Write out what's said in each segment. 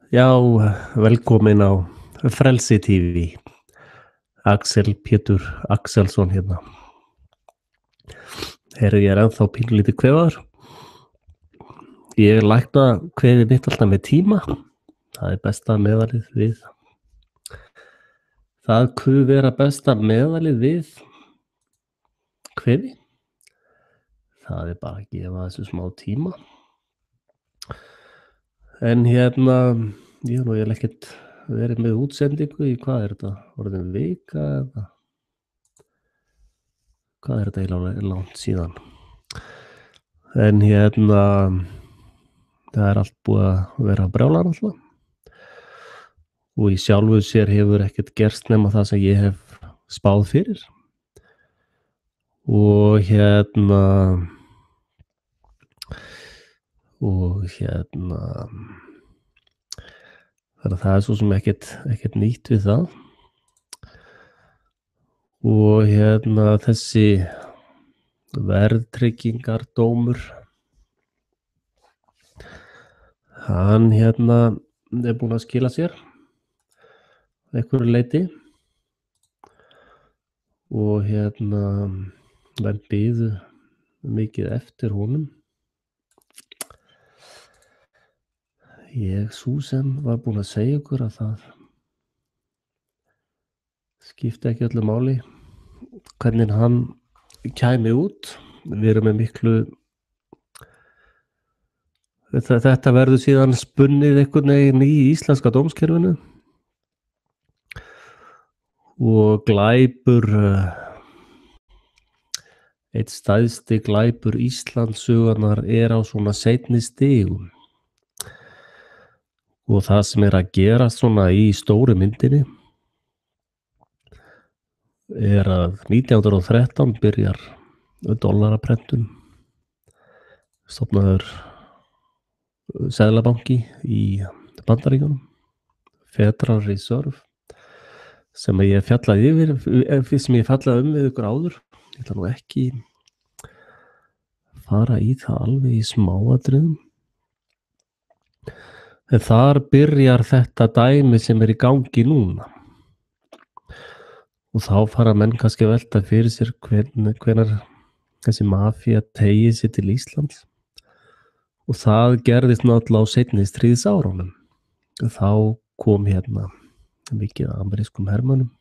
Já, velkomin á Frelsi TV. Axel Pétur Axelsson hérna. Ég er ennþá pínlítið kvefaður. Ég lækna kvefið mitt alltaf með tíma. Það er besta meðalið við. Það kuð vera besta meðalið við kvefi. Það er bara að gefa þessu smá tíma. En hérna, ég hef ekkert verið með útsendingu í hvað er þetta? Orðin vika eða? Hvað er þetta eiginlega langt síðan? En hérna, það er allt búið að vera brjálar alltaf. Og í sjálfu sér hefur ekkert gerst nema það sem ég hef spáð fyrir. Og hérna þannig að það er svo sem ekkert nýtt við það. Og hérna þessi verðtryggingardómur, hann hérna er búinn að skila sér einhverju leyti og hérna menn biðu mikið eftir honum. Ég sú sem var búinn að segja ykkur að það skipti ekki öllu máli hvernig hann kæmi út. Við erum með miklu þetta verður síðan spunnið einhvern veginn í íslenska dómskerfinu og glæpur einn stærsti glæpur Íslandssögunnar er á svona seinni stigum. Og það sem er að gerast svona í stóru myndinni er að 1913 byrjar dollaraprentun, stofnaður seðlabanki í Bandaríkjunum, Federal Reserve, sem ég fjallaði við ykkur áður. Ég ætla nú ekki fara í það alveg í smáatriðum. En þar byrjar þetta dæmi sem er í gangi núna. Og þá fara menn kannski að velta fyrir sér hvenær þessi mafía teygir sig til Íslands. Og það gerðist náttúrulega á seinni stríðsárunum. Þá kom hérna mikið amerískum hermönnum.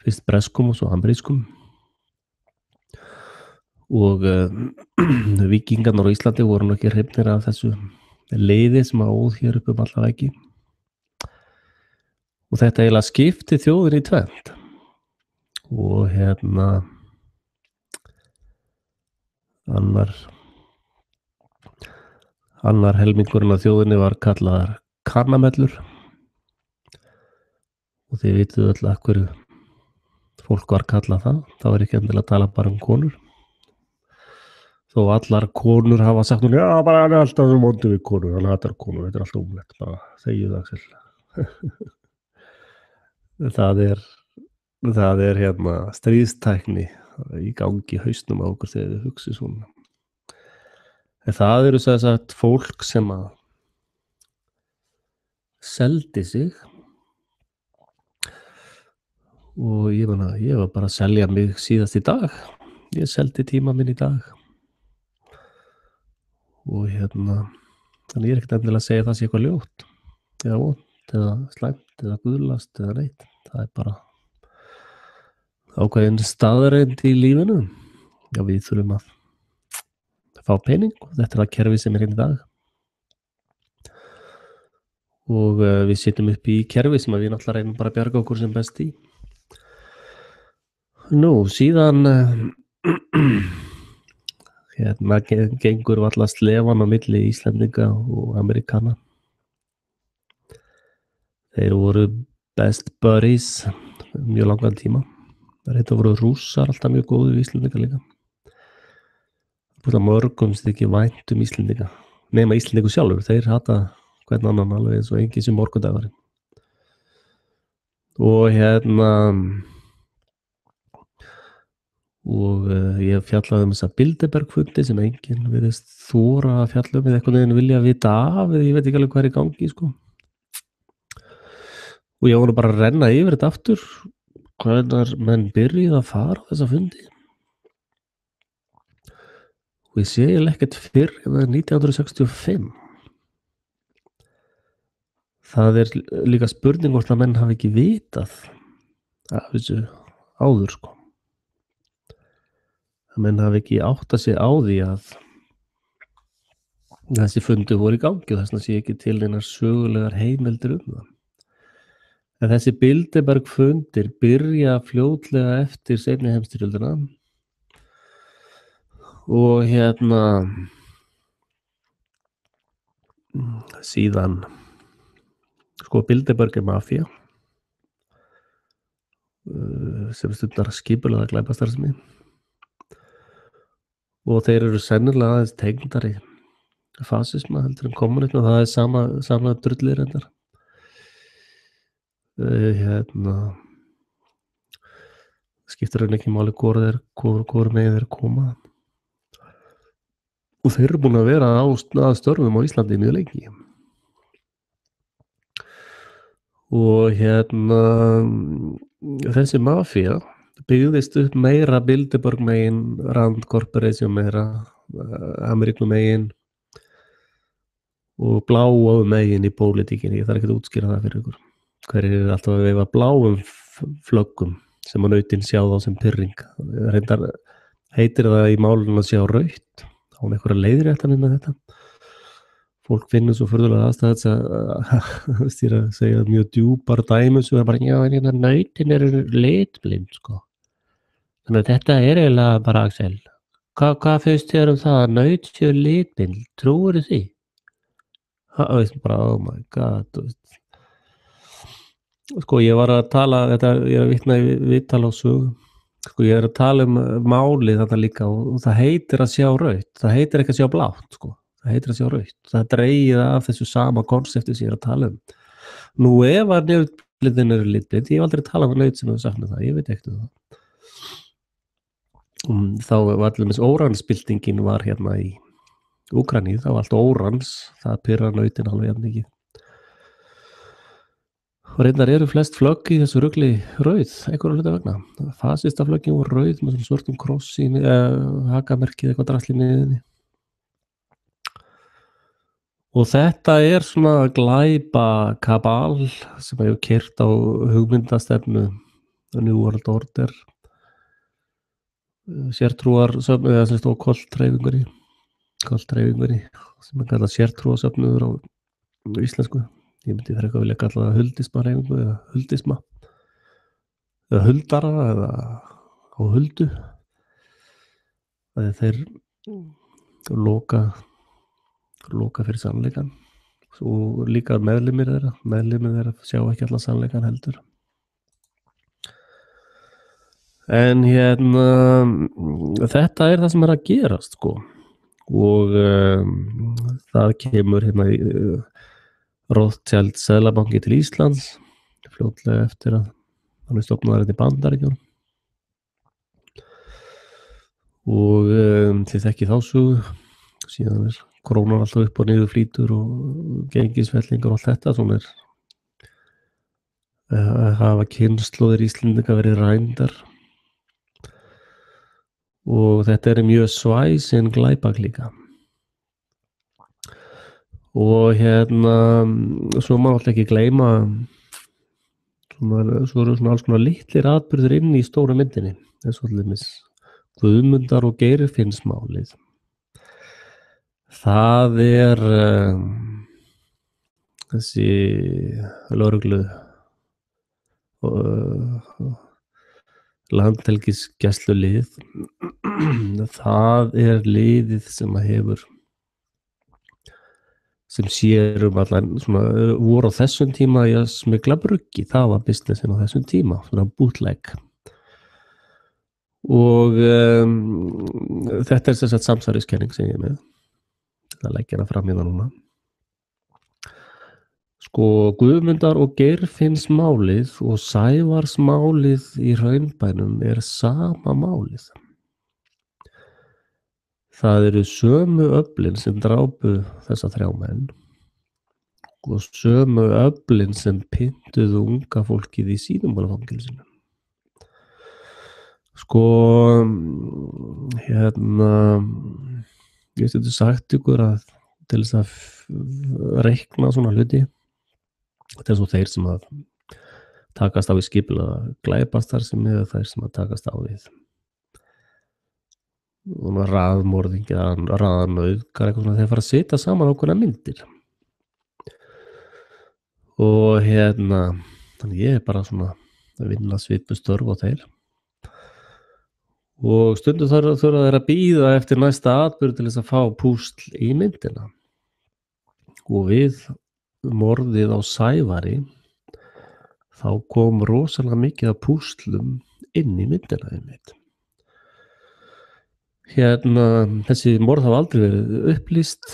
Fyrst breskum og svo amerískum. Og víkingarnir á Íslandi voru nú ekki hrifnir af þessu leiði sem að óð hér upp alla veggi. Og þetta eiginlega skipti þjóðinni í tvennt. Og hérna annar helmingurinn af þjóðinni var kallaðar kannamellur. Og þið vitið öll að hverju fólk var kallað það. Það var ekki endilega að tala bara konur. Þó allar konur hafa sagt hún, já, bara hann er alltaf svo vondur við konur, hann hatar konur, þetta er alltaf ómulegt, bara þegið Axel. Það er hérna stríðstækni í gangi í hausnum á okkur þegar þið hugsið svona. En það eru þess að fólk sem að seldi sig og ég var bara að selja mig síðast í dag. Ég seldi tíma minn í dag. Og hérna, þannig ég er ekkert endilega að segja það sé eitthvað ljótt eða vont eða slæmt eða guðlast eða neitt. Það er bara ákveðin staðreynd í lífinu. Já, við þurfum að fá pening og þetta er það kerfi sem er hérna í dag. Og við sitjum upp í kerfi sem við náttúrulega reynum bara að bjarga okkur sem best í. Nú, síðan hérna gengur varla slefan á milli Íslendinga og Amerikana. Þeir voru best buddies mjög langan tíma. Þetta voru Rússar alltaf mjög góðu við Íslendinga líka. Búin að mörgum þykir vænt Íslendinga. Nema Íslendingu sjálfur, þeir hata hvern annan alveg eins og engin sem morgundagurinn. Og hérna og ég fjallaði þessa Bilderberg-fundi sem enginn virðist þora að fjalla eða einhvern veginn vilja vita af eða ég veit ekki alveg hvað í gangi sko. Og ég var bara að renna yfir þetta aftur hvenær menn byrjuð að fara á þessa fundi og ég sé ekkert fyrr en 1965. Það líka spurning hvort að menn hafi ekki vitað af þessu áður sko. Að menn hafi ekki áttað sig á því að þessi fundi voru í gangi og þess vegna sé ekki til neinar sögulegar heimildir það. En þessi Bilderberg fundir byrja fljótlega eftir seinni heimsstyrjöldina og síðan sko Bilderberg mafía sem stundar skipulagða glæpastarfsemi og þeir eru sennilega aðeins tengdari fasisma heldur en kommunisma, það sama drullir reyndar. Skiptir henni ekki máli hvor megin þeir koma og þeir eru búin að vera að störfum á Íslandi mjög lengi og þessi mafía byggðist upp meira Bilderberg megin, Rand Corporation meira, Ameriknu megin og bláa megin í pólitíkinni. Ég þarf ekki að útskýra það fyrir ykkur. Hverjir eru alltaf að veifa bláum flöggum sem að nautin sjá þá sem pyrring. Reyndar heitir það í málunum að sjá rautt. Þá er einhverja leiðréttanir með þetta. Fólk finnur svo furðulega aðstæðs að segja mjög djúpar dæmi sem er bara, já, en nautin eru litblind, sko. Þannig að þetta er eiginlega bara, Axel. Hvað finnst þér það að naut séu litblind? Trúirðu því? Bara, oh my god. Sko, ég var að tala, ég er að vitna í viðtal á sögu. Sko, ég er að tala málið þetta líka og það heitir að sjá rautt. Það heitir ekki að sjá blátt, sko. Það heitir að sjá rautt. Það dreigið af þessu sama konsepti sem ég er að tala Nú, ef að nautblindin eru litblind, ég hef aldrei talað um naut sem hefur sagt með það, ég veit ekkert það. Þá var allir óransbyltingin var hérna í Úkraínu, þá var allt órans, það pyrrar nautin alveg jafn mikið. Og reyndar eru flest flögg í þessu rugli rauð, einhverju hluta vegna. Fasista flöggin voru rauð með svörtum krossi, hakamerkið eitthvað drasli miðinni. Og þetta er svona glæpa kabal sem hefur keyrt á hugmyndastefnu New World Order, sértrúarsöfnu eða sem stóð koltreifingunni sem er kallað sértrúarsöfnuður á íslensku. Ég myndi frekar vilja kalla það huldisma-hreyfingu eða huldisma eða huldara eða á huldu. Þeir loka fyrir sannleikan og líka meðlimir þeirra sjá ekki allan sannleikan heldur. En þetta er það sem er að gerast sko og það kemur í Rothschild seðlabanki til Íslands fljótlega eftir að hann stofnaður í Bandaríkjunum og þið þekkið þá sögu. Síðan krónan alltaf upp og niður flýtur og gengisfellingar og allt þetta svona hafa kynslóðir Íslendinga verið rændar og þetta er mjög svæsin glæpak líka. Og svo má alltaf ekki gleyma svo eru svona alls konar litlir atburðir inn í stóra myndinni eins og allir Guðmundar og Geirfinnsmálið. Það er þessi lögreglu landhelgisgæslulið. Það er liðið sem sér allan svona voru á þessum tíma í að smygla bruggi. Það var businessin á þessum tíma, svona bootleg. Og þetta er sem sagt samsæriskenning sem ég er með. Það leggja hana fram í það núna. Sko, Guðmundar og Geirfinnsmálið og Sævarsmálið í Hraunbænum er sama málið. það eru sömu öflin sem drápu þessa 3 menn og sömu öflin sem pyntuðu unga fólkið í Síðumúlafangelsinu. Sko, ég getur sagt ykkur að til þess að reikna svona hluti, þetta svo þeir sem að takast á við skipulagða glæpastarfsemi eða þeir sem að takast á við raðmorðingi eða raðnauðgar, eitthvað svona, þeir fara að setja saman ákveðnar myndir. Og þannig ég er bara svona að vinna svipuð störf á þeir. Og stundum þurfa þeir að bíða eftir næsta atburð til þess að fá púsl í myndina. Og við morðið á Sævari þá kom rosalega mikið af púslum inn í myndina einmitt. Þessi morð hafa aldrei verið upplýst.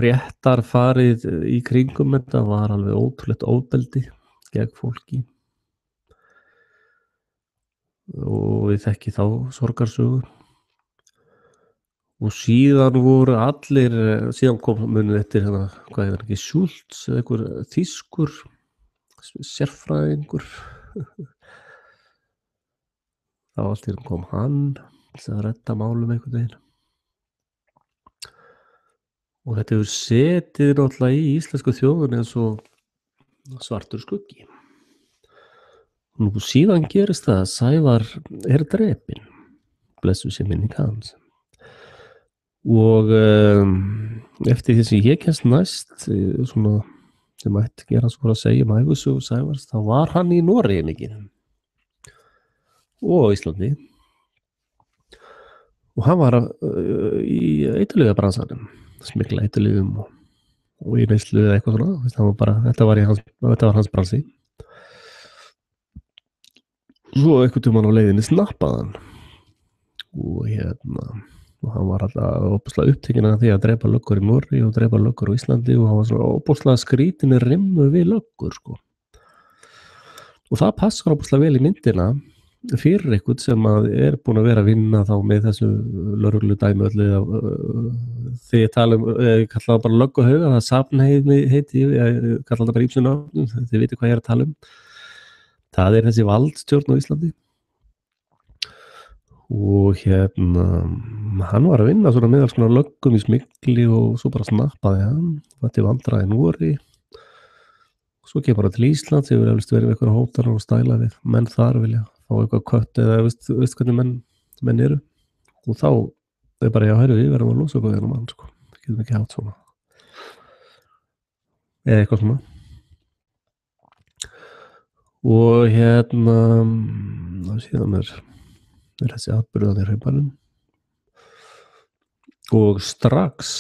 Réttarfarið í kringum þetta var alveg ótrúlegt ofbeldi gegn fólki. Og við þekki þá sorgarsögu. Og síðan voru allir, síðan kom munið eftir hvað er ekki, Schultz, einhver þýskur sérfræðingur. Þá allt í einu kom hann til að redda málum einhvern veginn. Og þetta hefur setið náttúrulega í íslensku þjóðinni eins og svartur skuggi. Nú síðan gerist það að Sævar er drepinn, blessuð sé minning hans. Og eftir því sem ég kemst næst, svona sem ætti gera svo að segja ævisögu Sævars, þá var hann í Noregi mikið og Íslandi. Og hann var í eiturlyfjabransanum, smygla eiturlyfjum og í neyslu eða eitthvað svona. Þetta var hans bransi. Svo einhvern tímann á leiðinni snappaði hann. Og og hann var alltaf óbúslega upptekinn af því að drepa löggur í Noregi og drepa löggur á Íslandi og hann var svona óbúslega skrýtinni rimmu við löggur, sko. Og það passar óbúslega vel í myndina fyrir einhvern sem að er búin að vera að vinna þá með þessu lögreglu dæmi öllu þegar ég tala ég kalla það bara lögguhauga, það safnheiti, ég kalla það bara ýmsum nöfnum, þið vitið hvað ég er að tala um. Það er þessi valdstjórn á Íslandi. Og hann var að vinna svona með alls konar löggum í smygli og svo bara snappaði hann, var til vandræði Noregi. Svo kemur hann til Íslands, hefur eflust verið með eitthvað hótanir og stæla við menn þar vilja fá eitthvað kött eða veist hvernig menn eru. Og þá er bara já, við verðum að losa okkur þennan mann, sko. Við getum ekki haft svona. Eða eitthvað svona. Og síðan er þessi atburðan í Hraunbænum. Og strax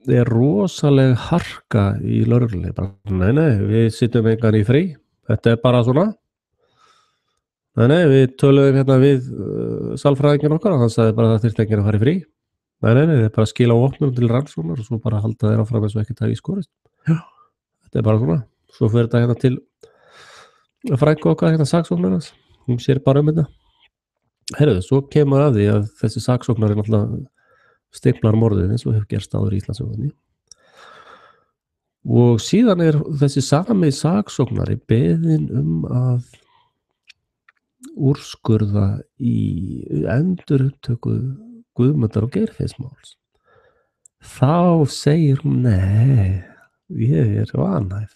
er rosaleg harka í lögreglunni. Nei, við sitjum engan í frí. Þetta er bara svona. Nei, við töluðum við sálfræðinginn okkar og hann sagði bara að það þyrfti enginn að fara í frí. Nei, það er bara að skila vopnum til rannsóknar og svo bara halda þeir áfram eins og ekkert hafi skorist. Já, þetta er bara svona. Svo fer þetta til frænku okkar, saksóknarans. Hún sér bara um þetta. Heyrðu, svo kemur að því að þessi saksóknar er náttúrulega stimplar morðið eins og hefur gerst áður í Íslandssögunni. Og síðan er þessi sami saksóknari beðinn að úrskurða í endurupptöku Guðmundar og Geirfinnsmáls. Þá segir hún, nei, ég er vanhæf.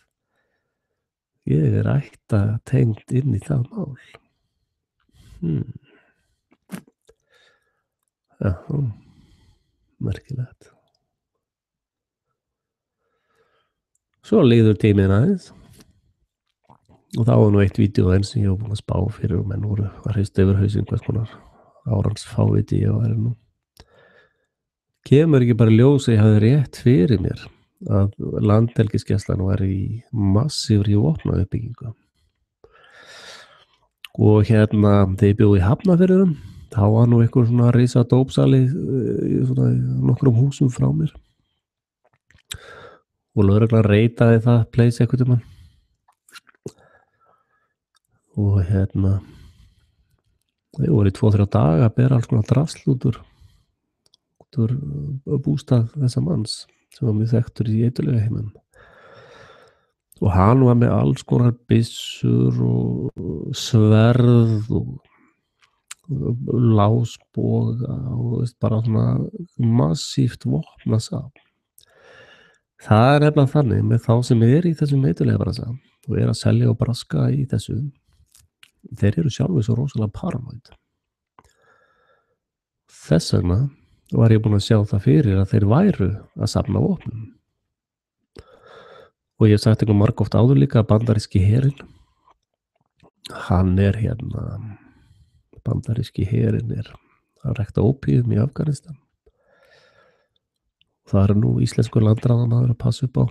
Ég er ættatengd inn í það mál. Já, merkilegt. Svo líður tíminn aðeins. Og það var nú eitt vídeo enn sem ég var búin að spá fyrir og menn voru að hrista yfir hausinn hvers konar árans fáviti ég var nú. Kemur ekki bara ljós að ég hafði rétt fyrir mér að Landhelgisgæslan var í massífri vopnauppbyggingu. Og þegar ég bjó í Hafnarfirðinum, þá var nú einhver svona risa dópsali í svona nokkrum húsum frá mér. Og lögreglan reitaði það place einhvern tímann. Og Þau voru í 2-3 daga að bera alls konar drasl út úr bústað þessa manns sem var mjög þekktur í eitulega heimum. Og hann var með alls konar byssur og sverð og lásboga og bara svona massíft vopnasafn. Það er nefnilega þannig með þá sem í þessum eitulega bransa og að selja og braska í þessu, þeir eru sjálfur svo rosalega paranoid. Þess vegna var ég búinn að sjá það fyrir að þeir væru að safna vopnum. Og ég hef sagt ykkur margoft áður líka að bandaríski herinn, bandaríski herinn er að rækta ópíum í Afganistan. Það eru nú íslenskur landráðamaður að passa upp á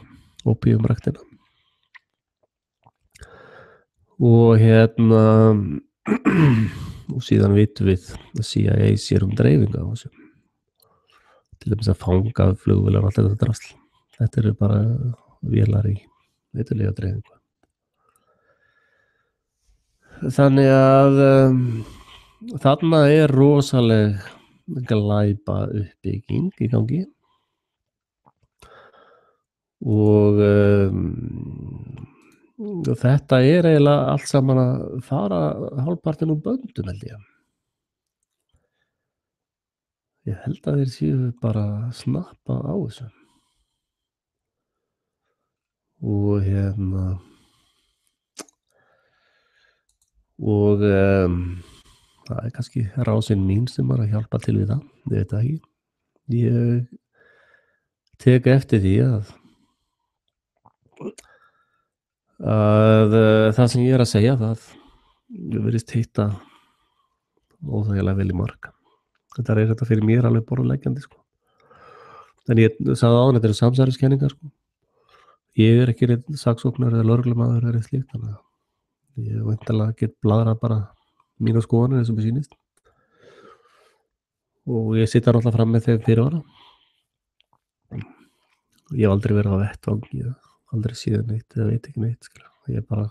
ópíumræktina. Og og síðan vitum við að CIA sér dreifingu á þessu. Til dæmis að fanga flugvélar og allt þetta drasl. Þetta eru bara vélar í eitulega dreifingu. Þannig að þarna er rosaleg glæpa uppbygging í gangi. Og þetta er eiginlega allt saman að fara hálfpartinn úr böndum, held ég. Ég held að þeir séu bara að snappa á þessu. Og það er kannski rásinn mín sem er að hjálpa til við það, ég veit það ekki. Ég tek eftir því að það sem ég er að segja, það virðist hitta óþægilega vel í mark. Þetta er þetta fyrir mér alveg borðleggjandi, sko. En ég sagði áðan, þetta eru samsæriskenningar, sko. Ég er ekki neitt saksóknar eða lögreglumaður eða slíkt, þannig að ég væntanlega get bladrað bara mína skoðanir eins og mér sýnist. Og ég sitta náttúrulega fram með þeim fyrirvara. Ég hef aldrei verið á vettvangi, aldrei síðan neitt eða veit ekki neitt, skilja. Ég bara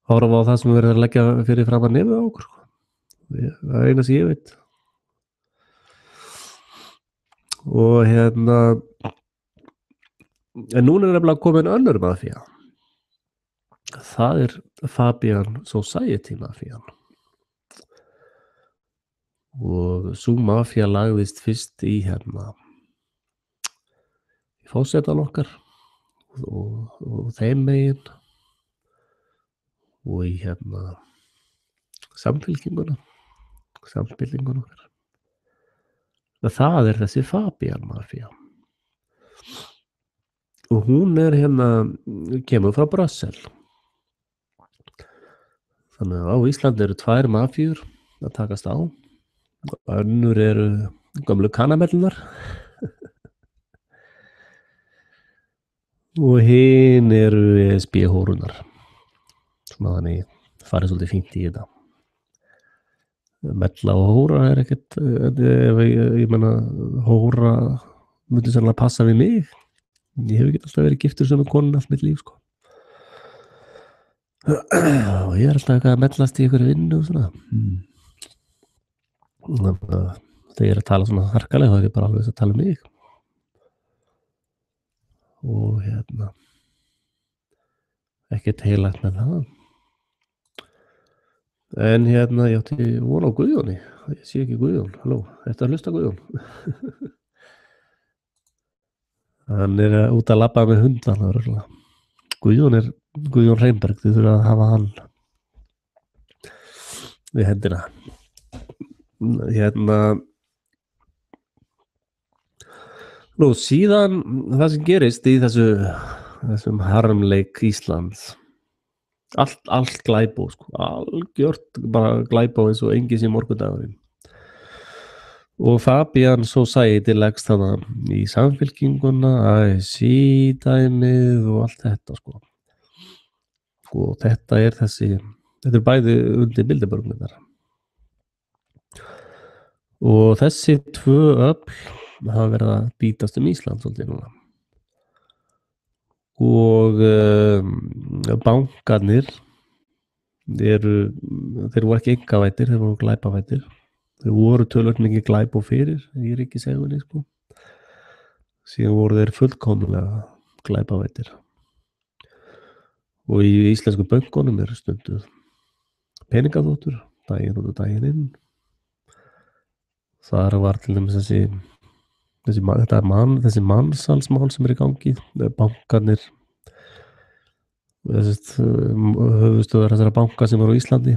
horfa á það sem verið að leggja fyrir fram að nefið á okkur, sko. Það er eina sem ég veit. Og en núna er nefnilega komin önnur mafía. Það er Fabian Society mafían. Og sú mafía lagðist fyrst í fósetan okkar og þeim megin og í samfylkinguna okkar. Það er þessi Fabian mafía. Og hún er kemur frá Brussel. Þannig að á Íslandi eru 2 mafíur að takast á. Önnur eru gömlu kanamellunar. Og hin eru ESB-hórunar. Svona þannig farið svolítið fínt í þetta. Mella og hóra er ekkert, ég meina, hóra myndi sannlega passa við mig. Ég hef ekki alltaf verið giftur sem konin allt mitt líf, sko. Og ég er alltaf eitthvað að mellast í einhverju vinnu og svona. Þegar ég er að tala svona harkalega, þá er ég bara alveg að tala um mig. Og ekkert heilagt með það. En ég átti von á Guðjóni. Ég sé ekki Guðjón. Halló, ertu að hlusta, Guðjón? Hann er út að labba með hund þarna örugglega. Guðjón Reynberg, þið þurfa að hafa hann við hendina. Nú, síðan það sem gerist í þessum harmleik Íslands, allt glæpó, sko, algjört bara glæpó eins og engin sem morgundagurinn. Og Fabian Society leggst þarna í samfylkinguna, ASÍ-dæmið og allt þetta, sko. Og þetta er bæði undir Bilderberg-myndar. Og þessi 2 öfl hafa verið að bítast Ísland svolítið núna. Og bankarnir þeir voru ekki einkavæddir, þeir voru glæpavæddir. Þeir voru töluvert mikið glæp og fyrir í ríkiseigunni, sko. Síðan voru þeir fullkomlega glæpavæddir. Og í íslensku bönkunum stunduð peningaþvottur daginn út og daginn inn. Þar var til dæmis þessi mannsalsmál sem í gangi. Bankarnir, höfuðstöðvar þessara banka sem voru á Íslandi.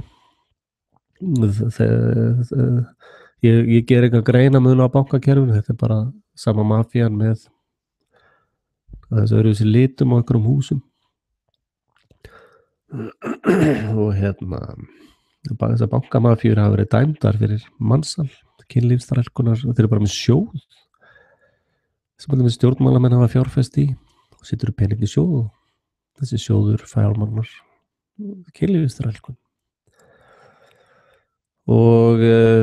Ég ger enga greinamun á bankakerfinu, þetta bara sama mafían með þessu öðruvísi litum á einhverjum húsum. Og þessar bankamafíur hafa verið dæmdar fyrir mansal, kynlífsþrælkunar, þeir eru bara með sjóð sem allir með stjórnmálamenn hafa fjárfest í og setur pening í sjóð og þessi sjóður fjármagnar kynlífsþrælkun. Og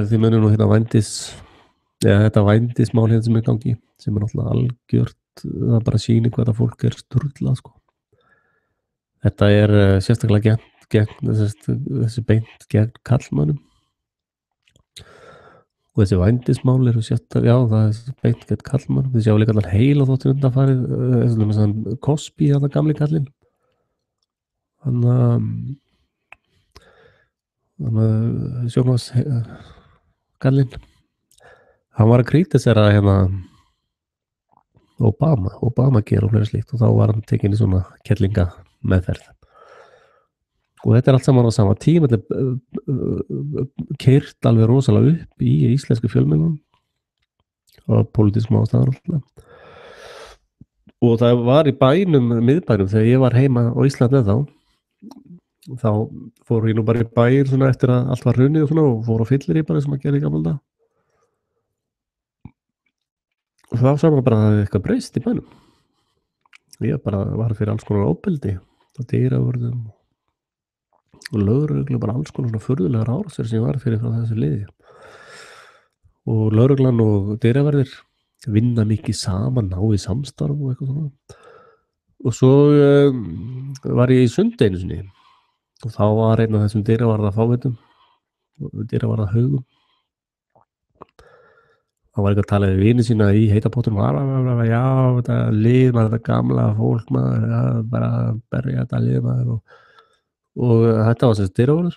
þið munum nú þetta vændismál sem í gangi, sem náttúrulega algjört, það bara sýnir hvað þetta fólk sturlað, sko. Þetta sérstaklega þessi beint gegn karlmönnum. Og þessi vændismál sérstaklega, já, það beint gegn karlmönnum. Þið sjá líka allar heila þóttir undanfarið, eins og með Cosby, þetta gamli kallinn. Sjónvarskallinn. Hann var að krítisera Obama ger og fleiri slíkt, og þá var hann tekinn í svona kellinga meðferð. Og þetta allt saman á sama tíma, þetta keyrt alveg rosalega upp í íslensku fjölmiðlum og pólitískum ástæðum alltaf. Og það var í miðbænum, þegar ég var heima á Íslandi þá fór ég nú bara í bæir svona eftir að allt var hrunið og svona, og fór á fyllir í bara sem að gera í gamla daga. Og þá sá maður bara að það hefði eitthvað breyst í bænum. Ég bara var fyrir alls konar ofbeldi og dyravörðum og lögreglu, bara alls konar svona furðulegar árásir sem ég var fyrir frá þessu liði. Og lögreglan og dyraverðir vinna mikið saman, ná í samstarf og eitthvað svona. Og svo var ég í Sundi einu sinni og þá var einn af þessum dyravarða fávitum, dyravarða haugum. Það var eitthvað að tala við vini sína í heita pottunum, já, þetta lið maður, þetta gamla fólk maður, bara berja þetta lið maður, og þetta var þessi dyravarður.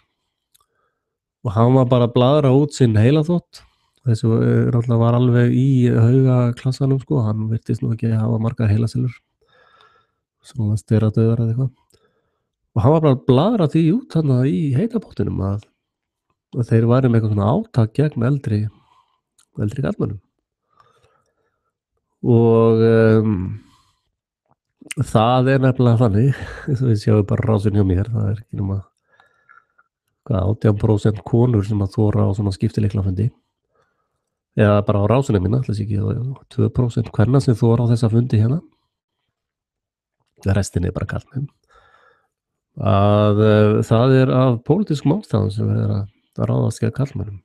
Og hann var bara að bladra út sinn heilaþvott. Þessi náttúrulega var alveg í haugaklassanum, sko, hann virtist nú ekki að hafa margar heilasellur, svona steradauðar eða eitthvað. Og hann var bara að bladra því út hann í heita pottunum að þeir væru með eitthvað svona átak gegn eldri karlmönnum. Og það nefnilega þannig, eins og við sjáum bara rásin hjá mér, það ekki nema 18% konur sem að þora á svona skiptileiklafundi, eða bara á rásinni minna, ætlis ekki 2% kvenna sem þora á þessa fundi hérna, restin bara karlmenn, að það af pólitískum ástæðum sem að ráðast gegn karlmönnum.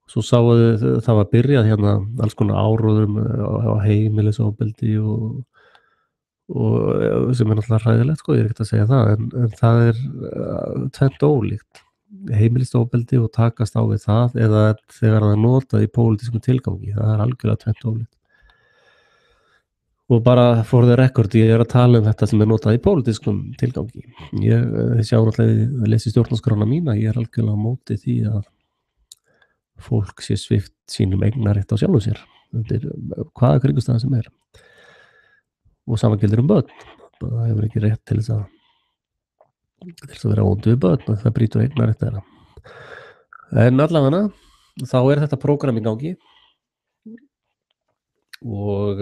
Svo sáu það var byrjað hérna alls konar áróðum á heimilisofbeldi og sem náttúrulega hræðilegt, sko, ég ekkert að segja það, en það tvennt ólíkt. Heimilisofbeldi og takast á við það, eða þegar það notað í pólitískum tilgangi, það algjörlega tvennt ólíkt. Og bara for the record, ég að tala þetta sem notað í pólitískum tilgangi. Þið sjá náttúrulega, að lesi stjórnarskrána mína, ég algjörlega á móti því að fólk sé svipt sínum eignarrétt á sjálfu sér undir hvaða kringumstæðum sem og saman gildir börn. Það hefur ekki rétt til þess að vera óndu við börn, það brýtur eignarrétt þeirra. En allavega þá þetta prógram í gangi og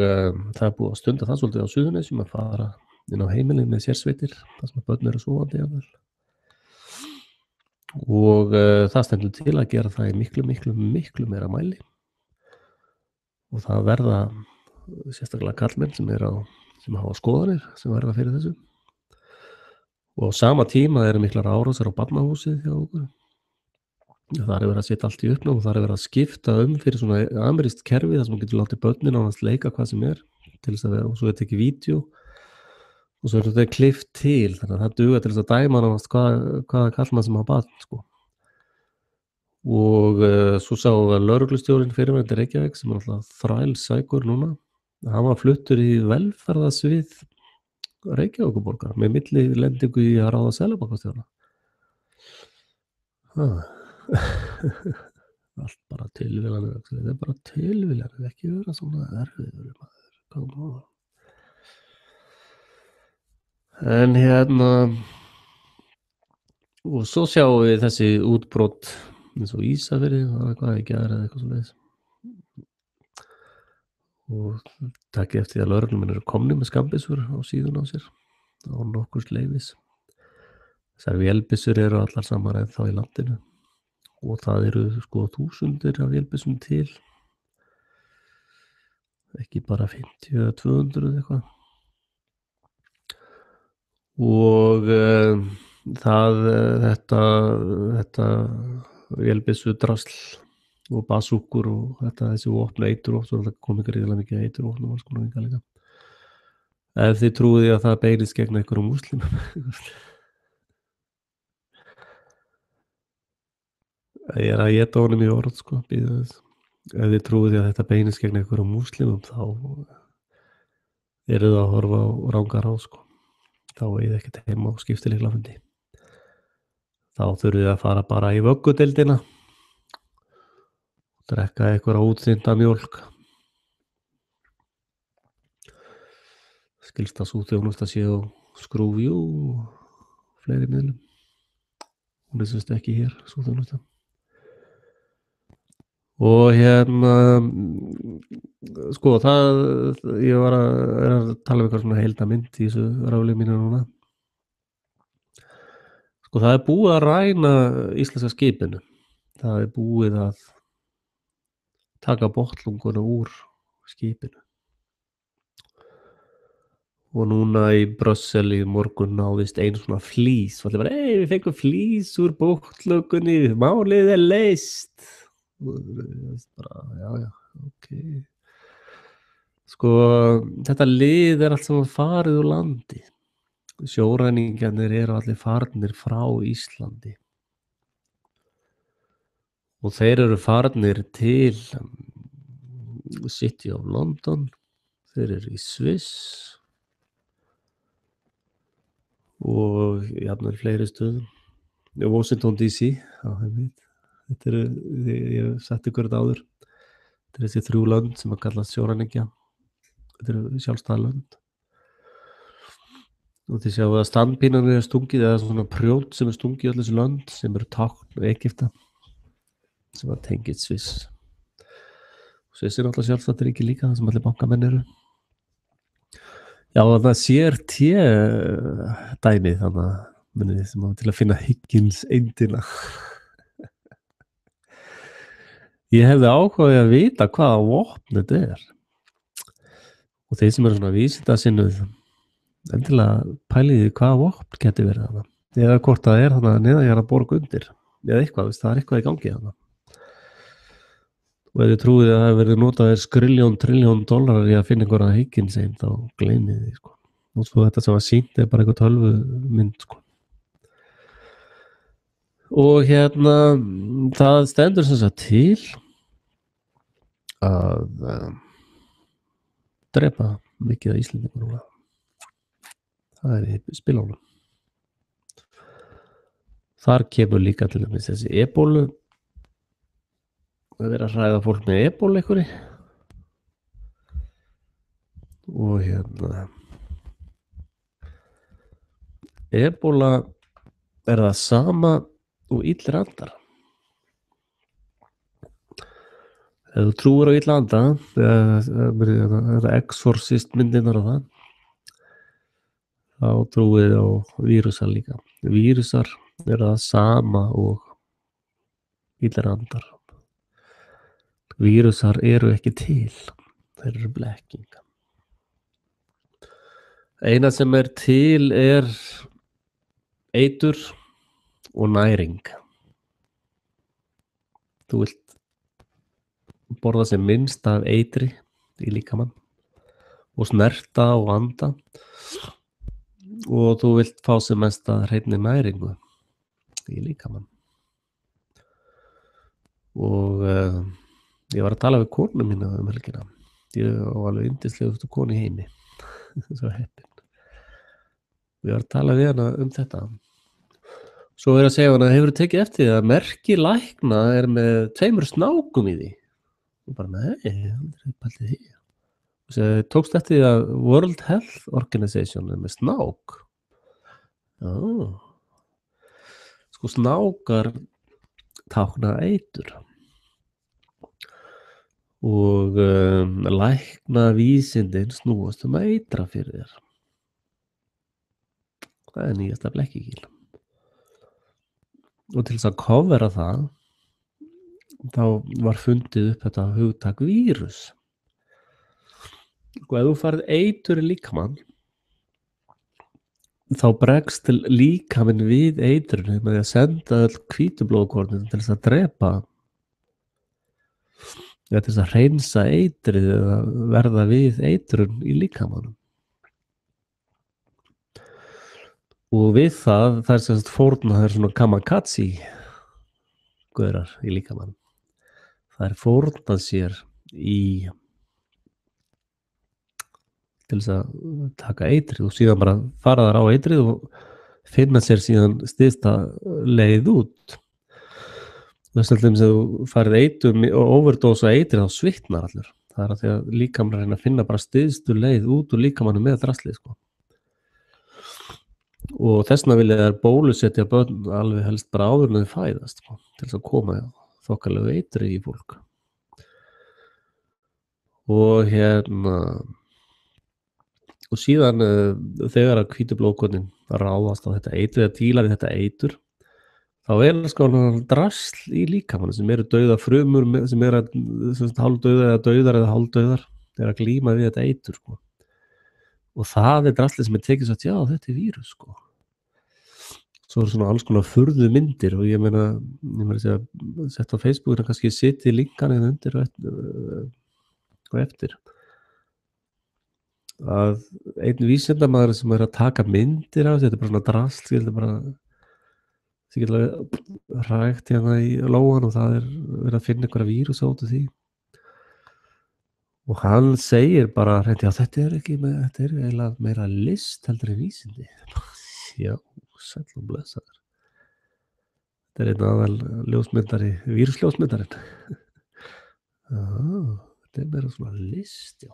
það búið að stunda það svolítið á Suðurnesjum að fara inn á heimilin með sérsveitir þar sem börn sofandi jafnvel. Og það stendur til að gera það í miklu meira mæli, og það verða sérstaklega karlmenn sem hafa skoðanir sem verða fyrir þessu. Og á sama tíma miklar árásir á barnahúsið hjá okkur. Það verið að setja allt í uppnám og það verið að skipta fyrir svona amerískt kerfi þar sem getur látið börnin ánast leika hvað sem til þess að vera, og svo tekið vídeó og svo þetta klippt til, þannig að það duga til þess að dæma nánast hvaða karlmann sem hafa barn, sko. Og svo sáum við að lögreglustjórinn fyrirverandi Reykjavík, sem er alltaf þrælsækur núna, hann var fluttur í velferðarsvið Reykjavíkurborgar með millilendingu í að ráða seðlabankastjóra. Allt bara tilviljanir, þetta er bara tilviljanir, ekki vera svona erfiður maður, come on. En og svo sjáum við þessi útbrot eins og Ísafirði, það var eitthvað ekki aðra eða eitthvað svoleiðis. Og takk eftir því að lögreglumenn eru komnir með skambissur á síðun á sér á nokkurs leyfis. Þessar vélbyssur eru allar saman ennþá í landinu og það eru sko þúsundir af vélbyssum til, ekki bara 50 eða 200 eitthvað. Og þetta vélbyssu drasl og basúkkur og þessi vopn eiturvopn, svo það kom ekki reyðilega mikið eiturvopn og alls konar líka. Ef þið trúið að það beinist gegn einhverjum múslimum. Ég er að éta honum í orð, sko, bíða þess. Ef þið trúið að þetta beinist gegn einhverjum múslimum, þá eru það að horfa á rangar á, sko. Þá eigið ekkert heima á skiptileiklafundi. Þá þurfið þið að fara bara í vöggudeildina, drekka einhverja útþynda mjólk. Skilst að sú þjónusta sé á Skrúfjú og fleiri miðlum. Hún er semst ekki hér, sú þjónusta. Og sko ég var að tala um eitthvað svona heildarmynd í þessu ráli mínu núna. Sko það er búið að ræna íslenska skipinu. Það er búið að taka botnlunguna úr skipinu. Og núna í Brussel í morgun náðist einu svona flís. Og allir bara, við fengum flís úr botnlungunni, málið er leyst. Bara, já, ok. Sko, þetta lið er allt saman farið úr landi. Sjóræningjarnir eru allir farnir frá Íslandi. Og þeir eru farnir til City of London. Þeir eru í Sviss. Og jafnvel fleiri stöðum. Washington DC, já, þetta eru, ég hef sagt ykkur þetta áður. Þetta eru þessi 3 lönd sem að kallast sjóræningja. Þetta eru sjálfstæð lönd. Og þið sjáu að standpínan er stungið, eða svona prjót sem er stungið í allir þessi lönd, sem eru tákn Egypta, sem að tengið Sviss. Sviss er náttúrulega sjálfstætt ríki líka, það sem allir bankamenn eru. Já, það CRT dæmið, þannig að munið sem að til að finna Higgins-eindina. Ég hefði áhugaði að vita hvaða vopn þetta er. Og þeir sem eru svona vísindasinnuð, endilega pæliði hvaða vopn geti verið þarna. Eða hvort það er þarna neðanjarðar borg undir. Eða eitthvað, það er eitthvað í gangi þarna. Og ef þið trúið að það hefur verið notaðir trilljón dollarar í að finna einhverja Higgins-eind, þá gleymið þið, sko. Og svo þetta sem var sýnt er bara eitthvað tölvumynd, sko. Og það stendur sem sagt til að drepa mikið af Íslendingum núna. Það er í spilunum. Þar kemur líka til dæmis þessi ebólu. Það er að hræða fólk með ebólu einhverju. Og ebóla er það sama og illir andar. Ef þú trúir á illa anda, eða exorcist myndirnar á það, þá trúið á vírusar líka. Vírusar er það sama og illir andar. Vírusar eru ekki til, þeir eru blekkinga. Eina sem er til er eitur og næring. Þú vilt borða sem minnst af eitri í líkamann og snerta og anda og þú vilt fá sem mest að hreinni næringu í líkamann. Og ég var að tala við konu mína helgina. Ég var alveg yndislegustu konu í heimi. Svo heppin. Ég var að tala við hana þetta. Svo að segja hana, hefur tekið eftir því að merki lækna með 2 snákum í því? Og bara, nei, aldrei pælti því. Og segja, tókst eftir því að World Health Organization með snák. Já. Sko snákar tákna eitur. Og lækna vísindin snúast að eitra fyrir þér. Það nýjasta blekkikýl. Og til þess að covera það, þá var fundið upp þetta hugtak vírus. Og ef þú farið eitur í líkamann, þá bregst líkaminn við eitrunni með því að senda öll hvítu blóðkornin til þess að drepa, eða til þess að hreinsa eitrið eða verða við eitrun í líkamannum. Og við það er sem sagt fórna, það svona kamikaze gaurar í líkamann. Það er fórnað sér til þess að taka eitrið og síðan bara fara þar á eitrið og finna sér síðan stysta leið út. Þess að þú farið eitur og overdósa eitrið þá svitnar allur. Það er að því að líkaminn reyna að finna bara stystu leið út úr líkamannum með draslið, sko. Og þessna vilja þær bólusetja börn alveg helst bara áður en þau fæðast, sko, til þess að koma þokkalegu eitri í fólk. Og og síðan þegar að hvítu blóðkornin ráðast á þetta eitur eða díla við þetta eitur, þá sko drasl í líkamann sem eru dauða frumur sem eru hálfdauðar eða dauðar eða hálfdauðar að glíma við þetta eitur, sko. Og það draslið sem tekið svo að já, þetta vírus, sko. Svo svona alls konar furðu myndir og ég meina að setja á Facebookina kannski setja linkan eða undir og eftir. Að einn vísindamaður sem að taka myndir af þetta bara svona drasl, það getur rægt hérna í lóan og það verið að finna einhverja vírus út af því. Og hann segir bara hreint, já þetta eiginlega meira list heldur en vísindi. Já, sæll og blessaður. Þetta einn aðal ljósmyndari, vírusljósmyndarinn. Þetta meira svona list, já.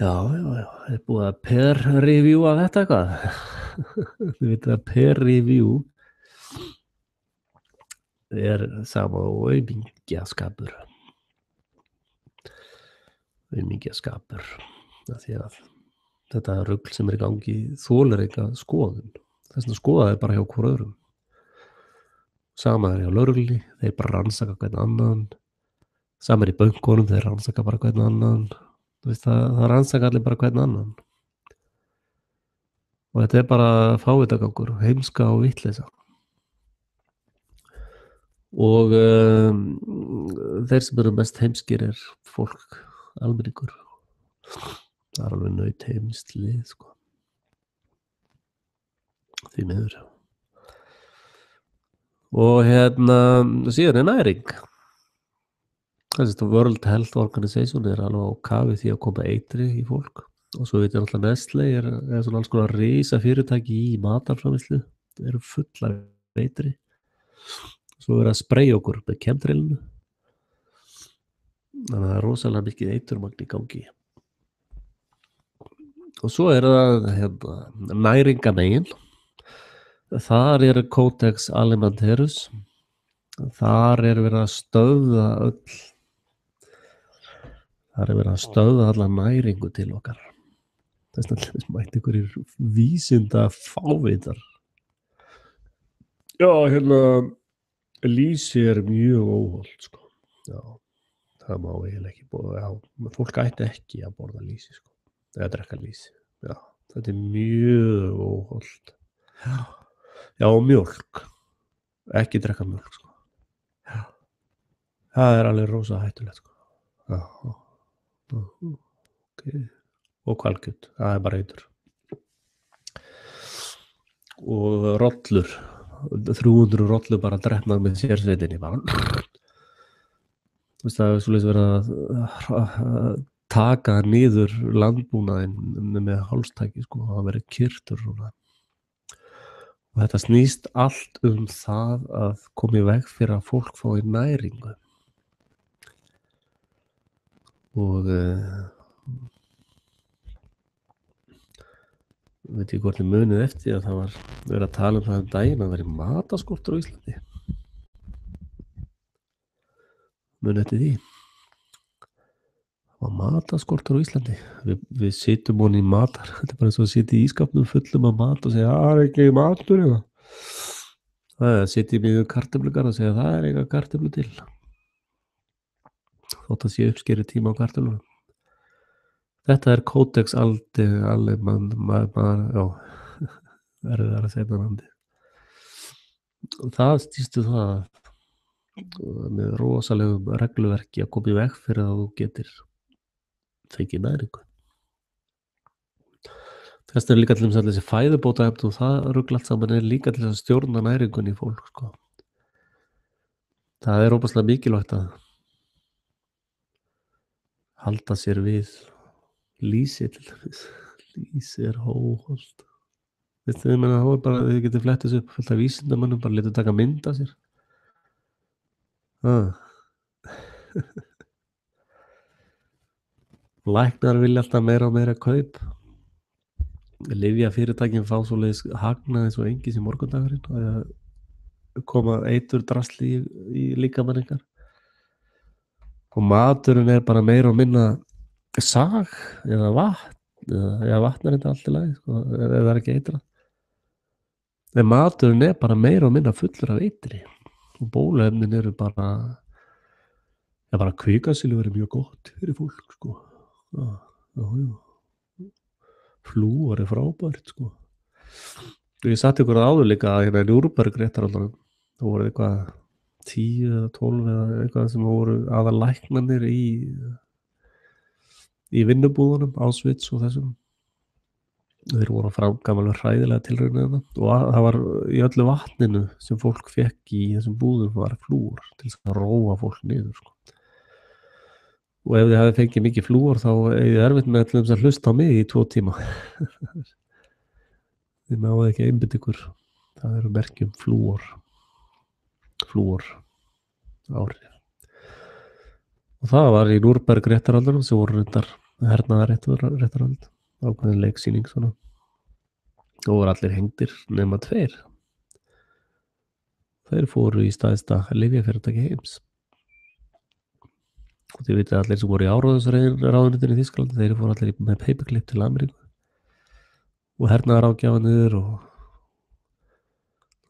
Já, það búið að peer-reviewa þetta eitthvað. Þið vitið að peer-review sama og aumingjaskapur. Aumingjaskapur. Því að þetta rugl sem í gangi þolir eitthvað skoðun. Þess vegna skoða þeir bara hjá hvor öðrum. Sama hjá lögreglunni, þeir bara rannsaka hvern annan. Sama í bönkunum, þeir rannsaka bara hvern annan. Þú veist, það rannsaka allir bara hvern annan. Og þetta bara fávitagangur, heimska og vitleysa. Og þeir sem eru mest heimskir fólk, almenningur. Það alveg naut heimst lið, sko. Því miður. Og síðan næring. Þessi World Health Organization alveg á kafi því að koma eitri í fólk. Og svo veit ég náttúrulega Nestlé svona alls konar risa fyrirtæki í matarframleiðslu. Það eru fullar eitri. Svo verið að spreyja okkur með chemtrailinu. Þannig að það rosalega mikið eiturmagn í gangi. Og svo það næringamegin. Þar Codex Alimentarius. Þar verið að stöðva alla næringu til okkar. Þess að mætti einhverjir vísinda fávitar. Já, lýsi mjög óhollt, sko. Já, það má eiginlega ekki borða. Já, fólk ætti ekki að borða lýsi, sko. Eða drekka lýsi. Já, þetta mjög óhollt. Já, mjólk. Ekki drekka mjólk, sko. Já. Það alveg rosa hættulegt, sko. Já. Ok. Og hvalkjöt, það bara eitur. og rollur 300 rollur bara drepnar með sérsveitinni bara. Þú veist, það er svoleiðis verið að taka niður landbúnaðinn með hálstæki sko, það verið kyrtur svona. Og þetta snýst allt það að koma í veg fyrir að fólk fái næringu. Og veit ég hvort þið munið eftir að það var verið að tala það daginn að veri mataskortur á Íslandi. Munið eftir því. Það var mataskortur á Íslandi. Við sitjum honi í matar. Þetta er bara eins og að sitja í ískapnum fullum af mat og segja, það er ekki matur eða. Það er að sitja í miðjum kartöflugar og segja, það er eitthvað kartöflu til. Þótt að sé uppskeri tíma á kartöflunum. Þetta er kódex alveg já, verður að segja það. Það stýstu það með rosalegum regluverki að koma í veg fyrir að þú getur fengið næringu. Þess er líka til þess að þessi fæðubótaefni og það rugl allt saman er líka til þess að stjórna næringunni í fólk sko. Það er óbærslega mikilvægt að halda sér við lýsi til þess. Lýsi er hóholt. Þið menna þá er bara þið getur flett þessu upp fullt af vísindamönnum, bara letur taka mynd af sér. Læknar vilja alltaf meira og meira kaup. Lyfjafyrirtækin fá svoleiðis hagnað eins og engis í morgundagurinn að koma eitur drasli í líkamann ykkar. Og maturinn er bara meira og minna sag eða vatn eða vatn er þetta allt í lagi sko, eða það er ekki eitrað. En maturinn er bara meira og minna fullur af eitri og bóluefnin eru bara kvikasilfur er mjög gott fyrir fólk sko. Flúor er frábært sko. Ég satt ykkur áður líka að hérna í Nürnberg réttarhaldaranum þá voru eitthvað 10 eða 12 eða eitthvað sem voru aðal læknarnir í vinnubúðunum Auschwitz og þessum. Þeir voru að framkvæma alveg hræðilega tilraunir og það var í öllu vatninu sem fólk fekk í þessum búðum var flúor til þess að róa fólk niður sko. Og ef þið hafið fengið mikið flúor þá er þið erfitt með til þess að hlusta á mig í 2 tíma. Þið náðu ekki einbytt ykkur. Það eru merkjum flúor áhrif. Og það var í Nürnberg réttarhaldunum sem voru reyndar hernaðar réttarhald. Ákveðin leiksýning svona. Og voru allir hengdir nema 2. Þeir fóru í stærsta lyfjafyrirtæki heims. Og þið vitið allir sem voru í áráðusráðuneytinu í Þýskalandi, þeir fóru allir með paperclip til Ameríku og hernaðaráðgjafarnir og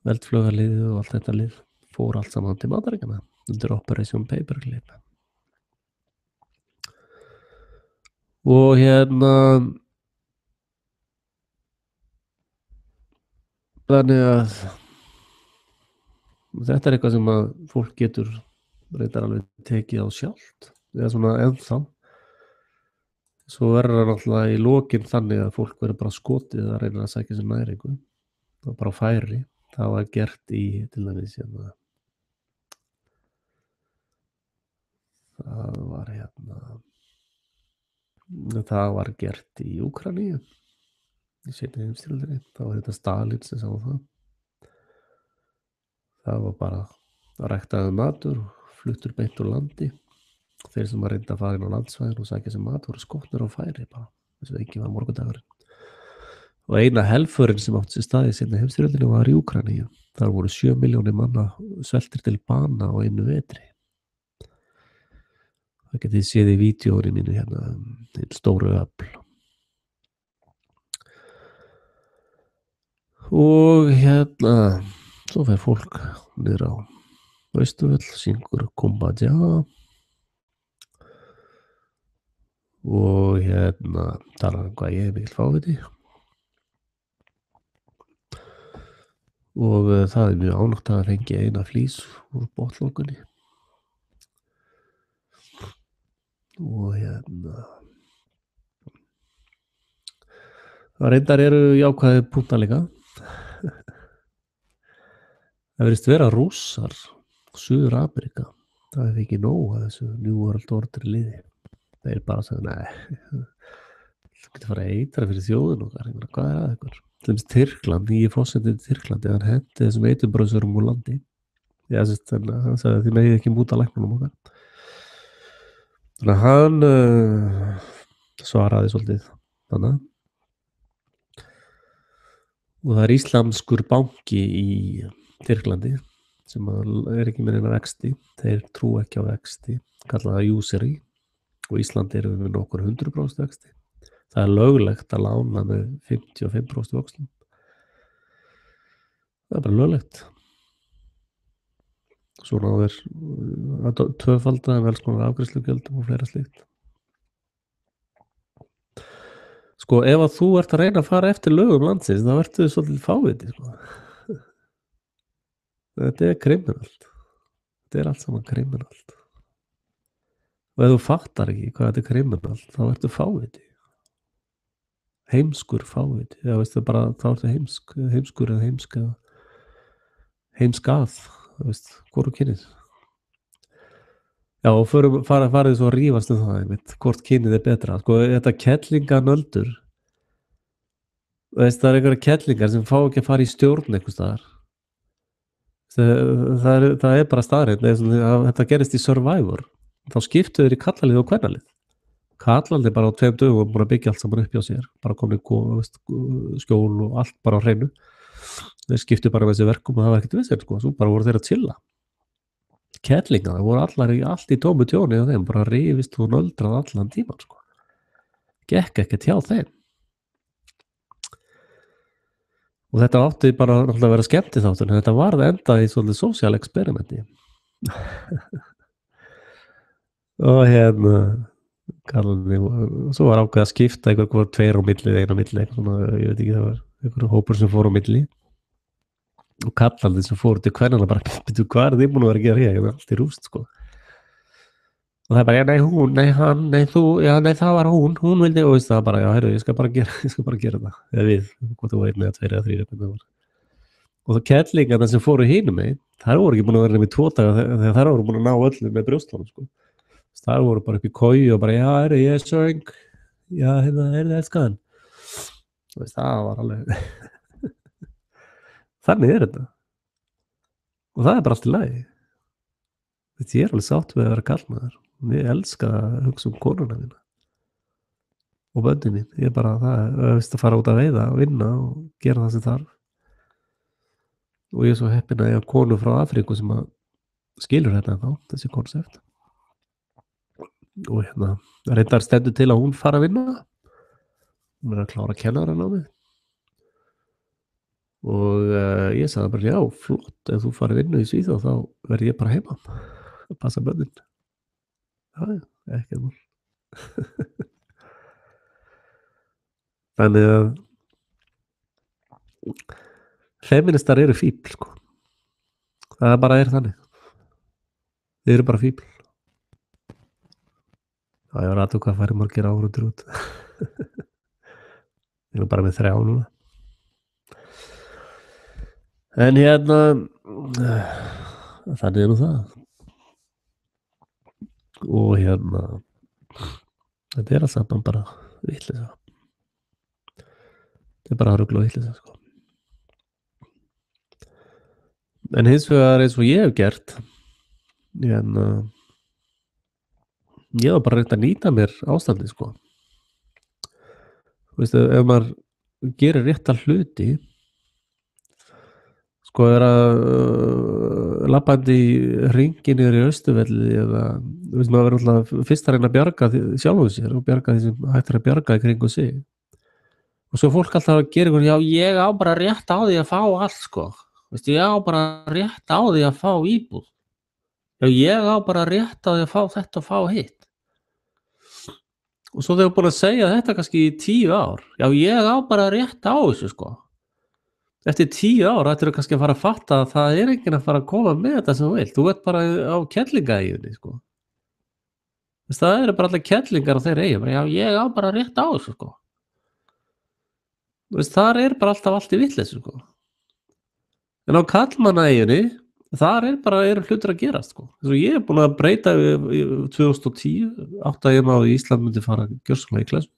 eldflaugarliðið og allt þetta lið fóru allt saman til Bandaríkjanna undir Operation Paperclip. Og þannig að þetta er eitthvað sem að fólk getur reyndar alveg tekið á sjálft eða svona ennþá. Svo verður það náttúrulega í lokin þannig að fólk verður bara skotið að reyna að sækja sér næringu. Það var bara færi. Það var gert í til dæmis það var gert í Úkraínu í seinni heimsstyrjöldinni. Það var þetta Stalin sem sá það. Það var bara ræktaður matur og fluttur beint úr landi. Þeir sem að reynda að fara inn á landsvæðin og sækja sér mat voru skotnir á færi bara, þess að ekki var morgundagurinn. Og eina helförin sem átti sér stað í seinni heimsstyrjöldinni var í Úkraínu. Þar voru 7 milljónir manna sveltir til bana á einu vetri. Það getið séð í vídeóinu mínu til stóru öfl. Og svo fer fólk niður á Austurvöll, syngur Kumbadja og talar hvað ég er mikill fáviti og það er mjög ánægt að fengi eina flís úr botnlokunni og það reyndar eru jákvæðir punktar líka Það virðist vera Rússar, Suður Ameríka, það er ekki nóg að þessu New World Order liði. Þeir bara sagði, nei, það getur fara að eitra fyrir þjóðin okkar, hvað er að ykkur? Til dæmis Tyrkland, nýji forsetinn í Tyrklandi, hann hendi þessum eiturbröðsurum úr landi. Já, hann sagði að þið megið ekki múta læknunum okkar. Þannig að hann svaraði svolítið þannig. Og það er íslamskur banki í Tyrklandi sem er ekki með neina vexti. Þeir trú ekki á vexti, kalla það usury, og Íslandi eru með nokkur 100% vexti. Það er löglegt að lána með 55% vöxtum. Það er bara löglegt. Svona á þeir tvöfalda en alls konar afgreiðslugjöldum og fleira slíkt. Sko, ef að þú ert að reyna að fara eftir lögum landsins, þá ertu svolítið fáviti, sko. Þetta er kriminalt. Þetta er allt saman kriminalt. Og ef þú fattar ekki hvað þetta er kriminalt, þá ertu fáviti. Heimskur fáviti. Já, veistu, bara þá ertu heimskur eða heimskað. Veist, hvort kynið. Já, og farið svo að rífast það einmitt, hvort kynið er betra. Sko, þetta kellinganöldur, veist, það er einhverja kellingar sem fá ekki að fara í stjórn einhvers staðar. Það er bara staðreind. Þetta gerist í Survivor. Þá skiptu þeir í kallalið og kvennalið. Kallalið bara á 2 dögum búin að byggja allt saman upp hjá sér, bara komið skjól og allt bara á hreinu. Þeir skiptu bara með þessi verkum og það var ekkert við sér, sko. Svo bara voru þeir að chilla. Kellingar, það voru allt í tómu tjóni á þeim, bara rifist og nöldrað allan tíman, sko. Gekk ekkert hjá þeim. Og þetta átti bara að vera skemmtið þáttur, en þetta varð endað í svolítið social experimenti. Og svo var ákveð að skipta einhver 2 á milli, 1 á milli, svona, ég veit ekki, það var einhver hópur sem fór á milli. Og kallandi sem fór til kvennana bara, betur, hvað þið búin að vera að gera hér? Ég var allt í rúst, sko. Og það er bara, já, nei, hún, nei, hann, nei, þú, já, nei, það var hún vildi, og það bara, já, heyrðu, ég skal bara gera það. Eða við, hvort þú var 1 eða 2 eða 3, hvernig það var. Og það kellingarna sem fóru hinum megin, þær voru ekki búin að vera með 2 daga þegar þær voru búin að ná öllu með brjóstunum, sko. Þær voru bara upp í koju og bara, já, heyrðu, ég söng, já, heyrðu, elskaðan. Það var alveg þannig er þetta. Og það er bara allt í lagi. Þetta ég er alveg sátt við að vera karlmaður. Ég elska að hugsa konuna mína. Og börnin mín. Ég er bara að fara út að veiða og vinna og gera það sem þarf. Og ég er svo heppinn að ég hafa konu frá Afríku sem að skilur þetta þá, þessi konsept. Og reyndar stendur til að hún fara að vinna. Hún er að klára kennaranámið. Og ég sagði bara, já, flott, ef þú farið vinnu í Svíþjóð þá verð ég bara heima að passa börnin. Já, ekki mál. Þannig að feministar eru fíbl, sko. Það bara er þannig. Þeir eru bara fíbl. Já, ég var aðtöku að fara margir árundur út. Ég er bara með 3 núna. En þannig er nú það. Og þetta er alls saman bara vitleysa. Þetta er bara rugl og vitleysa, sko. En hins vegar eins og ég hef gert, ég var bara reynt að nýta mér ástandið, sko. Veistu, ef maður gerir rétta hluti, sko, labbandi í hringi niður í Austurvelli eða, maður verður alltaf fyrst að reyna að bjarga sjálfum sér og bjarga því sem hægt er að bjarga í kringu sig. Og svo fólk alltaf að gera já, ég á bara rétt á því að fá allt, sko. Veistu, ég á bara rétt á því að fá íbúð. Já, ég á bara rétt á því að fá þetta og fá hitt. Og svo þegar búin að segja þetta kannski í 10 ár. Já, ég á bara rétt á þessu, sko. Eftir 10 ár ættirðu kannski að fara að fatta að það er enginn að fara að koma með þetta sem þú vilt. Þú ert bara á kellingaeyjunni, sko. Það eru bara allir kellingar á þeirra eyjum. Já, ég á bara rétt á þessu, sko. Þar er bara alltaf allt í vitleysu, sko. En á Kallmannaeyjunni, þar bara eru hlutir að gerast, sko. Þess að ég búin að breyta í 2010, áttaði ég mig á að Ísland myndi fara gjörsamlega í klessu.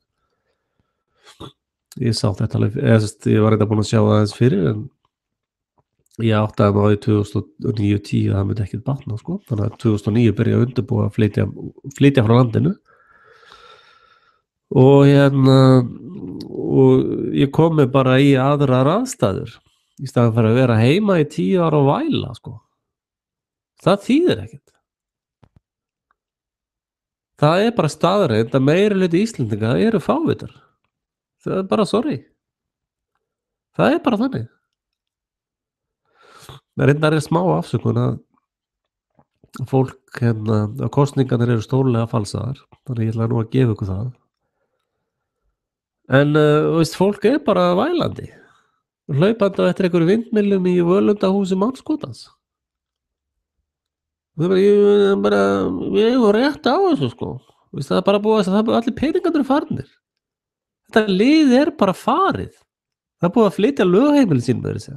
Ég sá þetta alveg, ég var reynda búin að sjá það aðeins fyrir, en ég áttaði mig á í 2009-10 að það myndi ekkert batna, sko. Þannig að 2009 byrja að undirbúa að flytja frá landinu. Og og ég komi bara í aðrar aðstæður í staðan fyrir að vera heima í 10 ára og væla, sko. Það þýðir ekkert. Það bara staðreynd að meirihluti Íslendinga eru fávitar. Það bara sorry. Það bara þannig. Reyndar smá afsökun að fólk að kosningarnir eru stórlega falsaðar, þannig ég ætla nú að gefa ykkur það. En veist, fólk bara vælandi, hlaupandi á eftir einhverju vindmyllum í völundahúsi mannskotans. Ég var rétt á þessu, sko. Veist, það bara búið að allir peningarnir farnir. Þetta lið bara farið. Það búið að flytja lögheimilin sín með þessu.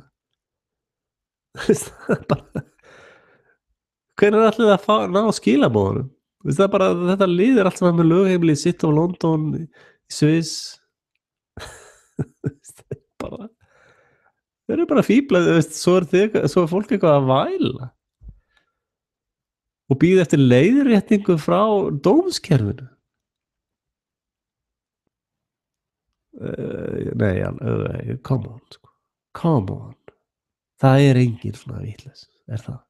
Hvenær ætlið að ná skilamóðunum? Veist, þetta lið allt saman með lögheimili sitt á London, í Sviss. Þeir eru bara fíblað, svo er fólk eitthvað að væla og bíða eftir leiðréttingu frá dómskerfinu. Nei, come on. Það engin svona vitlaus, það?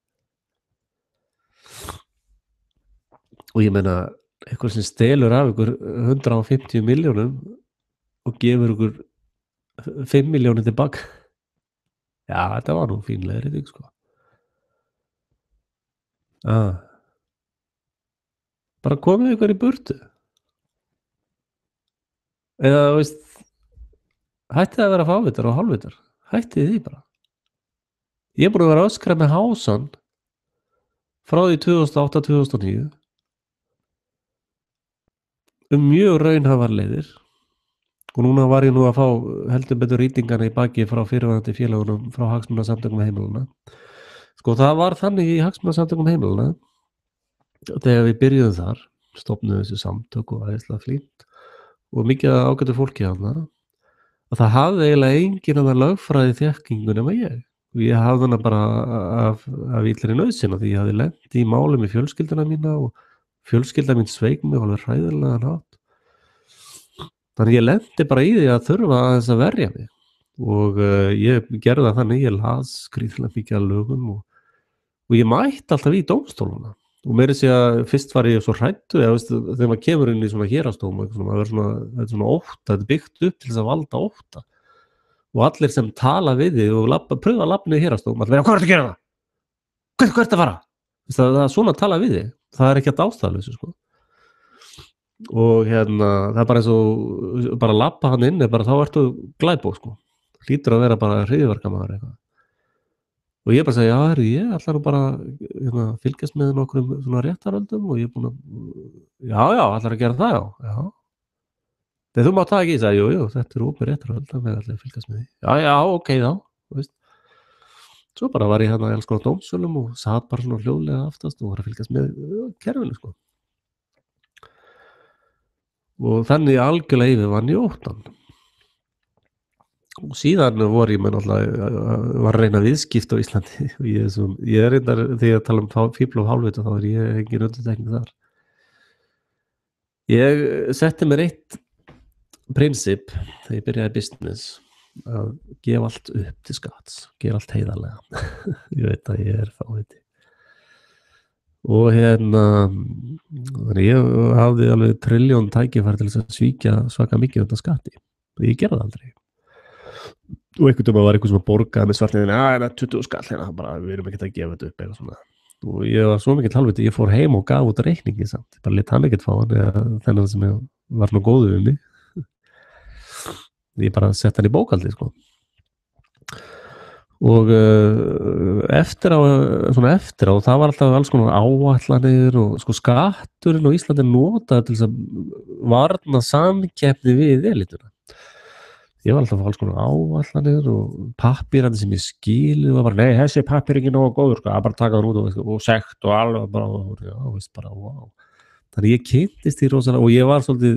Og ég meina, eitthvað sem stelur af ykkur 150 milljónum og gefur ykkur 5 milljónir tilbaka. Já, þetta var nú fín leiðrétting, sko. Bara komið ykkur í burtu. Eða, veist, hættið að vera fávitar og hálfvitar. Hættið því bara. Ég búin að vera öskra með hásan frá því 2008-2009 mjög raunhæfar leiðir. Og núna var ég nú að fá heldur betur rýtingana í baki frá fyrirvænandi félagunum frá Hagsmunasamtökum heimilana. Sko, það var þannig í Hagsmunasamtökum heimilana þegar við byrjuðum þar, stofnuðum þessu samtök og æðislega flýnt og mikið ágætu fólki þarna, að það hafði eiginlega enginn að lögfræði þekkingu nema ég. Og ég hafði hana bara af illri nauðsyn því ég hafði lent í málum í fjölskylduna mína og fjölskylda mín sveik mig alveg hræðilega hátt. Þannig ég lenti bara í því að þurfa aðeins að verja mig og ég gerði það þannig, ég las skrýðlega mikið að lögum og ég mætti alltaf í dómstóluna og meira sé að fyrst var ég svo hræddur þegar maður kemur inn í svona héraðsdóm þetta er svona ótta, þetta byggt upp til þess að valda ótta og allir sem tala við þig og pröfa að labna í héraðsdóm, allir hvað ertu að gera það? Hvað ertu að fara? Það er svona að tala við þig, það ekki að ástæðalausu, sko. Og það bara eins og bara labba hann inn þá ertu glæpók, sko. Hlýtur að vera bara hryðjuverkamaður eitthvað. Og ég bara segi, ég ætla nú bara fylgjast með nokkrum svona réttaröldum og ég búin að ætlar að gera það, já. Þegar þú mátt það ekki, ég segi, jú, þetta opið réttaröld, það með allir fylgjast með því. Já, ok þá, þú veist. Svo bara var ég í alls konar dómsölum og satt bara svona hljóðlega aftast og var að fylgjast með kerfinu, sko. Og þannig algjörlega yfir var njóttan. Og síðan var ég með náttúrulega var að reyna viðskipta á Íslandi og ég reyndar þegar ég tala um fífl og hálfvita þá ég engin undirtekning þar. Ég setti mér eitt prinsip þegar ég byrjaði business að gefa allt upp til skatts, gera allt heiðarlega. Ég veit að ég fáviti. Og þannig ég hafði alveg trilljón tækifæri til þess að svíkja svaka mikið undan skatti og ég gerði það aldrei. Og einhvern veginn var eitthvað sem að borgaði með svartliðin, það er 20 skall bara, við erum ekkert að gefa þetta upp eitthvað svona. Og ég var svo mikið halvviti, ég fór heim og gaf út reikningi samt, ég bara lit hann ekkert fá hann eða þennan sem ég var nú góðu við mig. Ég bara sett hann í bókaldi, sko. Og eftir á, það var alltaf alls konar áætlanir og sko skatturinn á Íslandi notaður til þess að varna samkeppni við elituna. ég var alltaf að fá alls konar áallanir og pappírandi sem ég skilu og bara, nei, þessi pappír er ekki nógu góður, sko, að bara taka hann út og sekt og alveg bara, já, veist bara, wow. Þannig ég kynntist því rosalega og ég var svolítið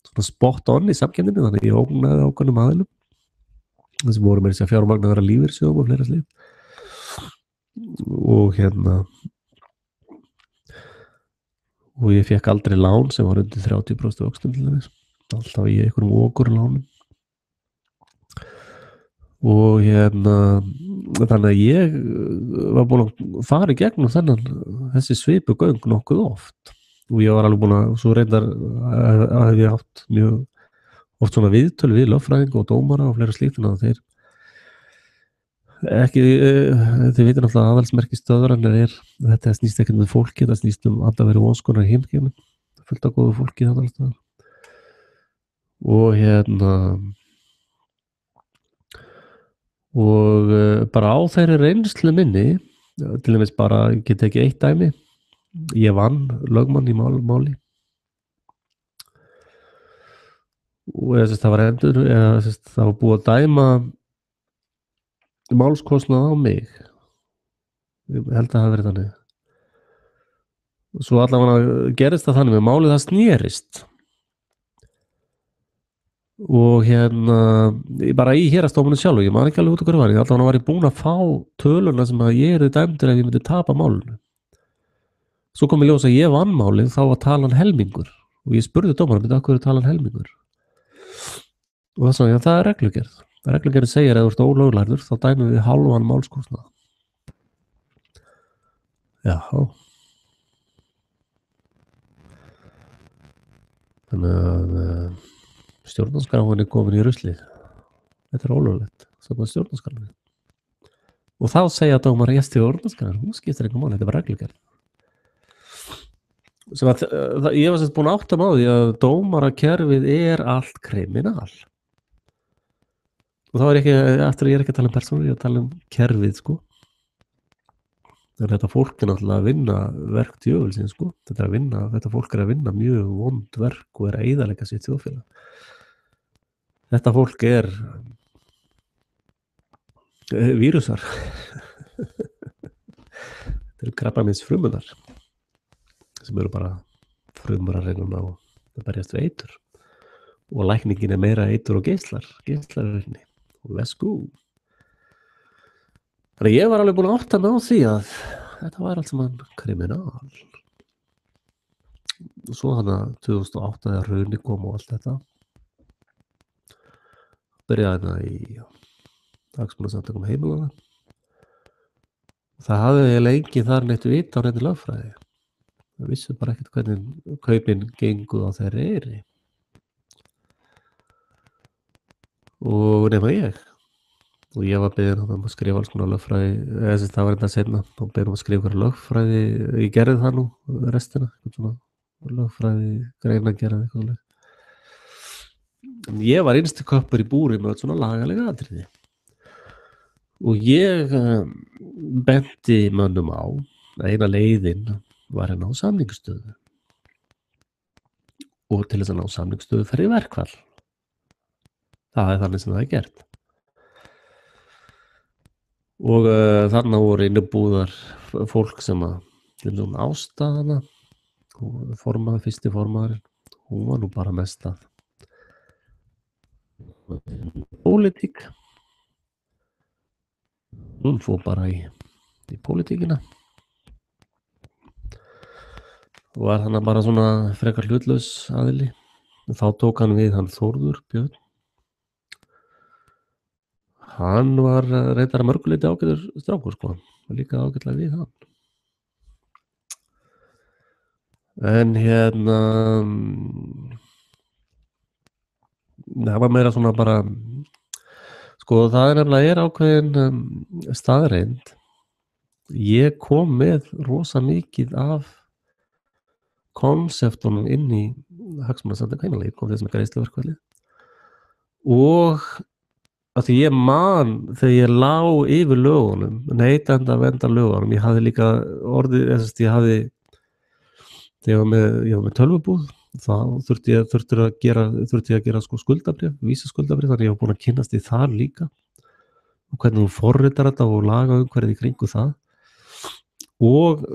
svona spot on í samkeppninni, þannig ég ógnaði ákveðnum aðilum sem voru með þess að fjármagnaðara lífeyrissjóðum og fleira slíkt og ég fekk aldrei lán sem var undir 30% vöxtum til þess, alltaf í einhverjum okurlánum og þannig að ég var búin að fara í gegnum þessi svipugöng nokkuð oft og ég var alveg búin að svo reyndar að ég átt mjög oft svona viðtöl við lögfræðing og dómara og fleira slíkt en að þeir ekki, þið veitir náttúrulega aðalsmerki stöðvarinnar þetta snýst ekki með fólki, þetta snýst alltaf að vera vonskonar í heimkjöfnum, fullt af góðu fólki þannig alltaf og bara á þeirri reynslu minni til dæmis bara, ég get ekki eitt dæmi ég vann lögmann í máli og það var það var búið að dæma málskostnað á mig ég held að það hafi verið þannig og svo allavega gerist það þannig með málið það snerist og bara í héraðsdóminu sjálf ég man ekki alveg út af hverju var ég allavega var ég búin að fá töluna sem að ég dæmdur ef ég myndi tapa málinu svo kom ég ljós að ég vann málið þá var talan helmingur og ég spurði dómarann af hverju er talan helmingur og það sagði það er reglugerð segir að þú ert ólöglærður þá dæmum við hálfan málskostnað já þannig að stjórnarskráin komin í ruslið þetta er ólöglegt samkvæmt stjórnarskráin og þá segja dómar ég stjórnarskráin hún skiptir einhver máli, þetta er bara reglugerð sem að ég var sérst búin að átta mig á því að dómarakerfið er allt kriminal og þá er ekki eftir ég er ekki að tala um persónur, ég er að tala um kerfið sko þetta fólk er náttúrulega að vinna verk djöfulsins sko þetta fólk er að vinna mjög vond verk og er að eyðileggja sitt þjóðfélag þetta fólk er vírusar þetta eru krabbameinsfrumunar sem eru bara frumur að reyna að berjast við eitur og lækningin er meira eitur og geislarvirkni og let's go þannig ég var alveg búin að átta mig á því að þetta var allt saman kriminal og svo þannig að 2008 þegar hrunið kom og allt þetta byrjaði það í hagsmunasamtökum heimilana það hafði ég lengi þar neitt vit á neitt lögfræði það vissi bara ekkert hvernig kaupin gengu á þeirri eyri og nema ég og ég var beðinn að skrifa alls konar lögfræði það var enda seinna og beðinn að skrifa hverju lögfræði ég gerði það nú restina lögfræði greina að gera eitthvað en ég var einstu köppur í búri með svona lagalega atriði og ég benti mönnum á að eina leiðin var að ná samningsstöðu og til þess að ná samningsstöðu fer í verkfall það er þannig sem það er gert og þarna voru innibúðar fólk sem að til svona ástæðana og fyrsti formaðurinn hún var nú bara mest að pólitík hún fór bara í pólitíkina og var hann bara svona frekar hlutlaus aðili og þá tók hann við hann Þórður Björn hann var reyndar að mörguleiti ágætur strákur sko og líka ágætlega við hann en það var meira svona bara sko það nefnilega ákveðin staðreind ég kom með rosa mikið af konseptunum inn í hagsmunasamtök heimila ég kom þessum greiðsluverkfalli og að því ég man þegar ég lá yfir lögunum neytendaverndarlögunum ég hafði líka orðið ég hafði þegar ég var með tölvubúð, þá þurfti ég að gera sko skuldabréf, vísiskuldabréf, þannig ég var búinn að kynnast því þar líka og hvernig þú forritar þetta og lagaumhverfið í kringum það. Og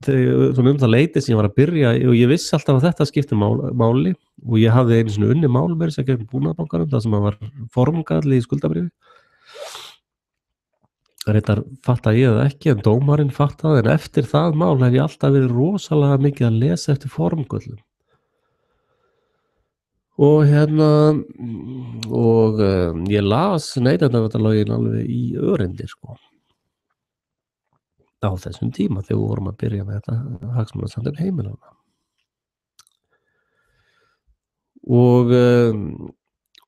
svona það leyti sem ég var að byrja og ég vissi alltaf að þetta skipti máli og ég hafði einu sinni unnið mál meira að segja gegn Búnaðarbankanum þar sem var formgalli í skuldabréfi. Reyndar fattaði ég það ekki en dómarinn fattaði, en eftir það mál hef ég alltaf verið rosalega mikið að lesa eftir formgöllum. Og ég las neytendaverndarlögin alveg í öreindir sko á þessum tíma þegar við vorum að byrja með þetta Hagsmunasamtök heimilanna. Og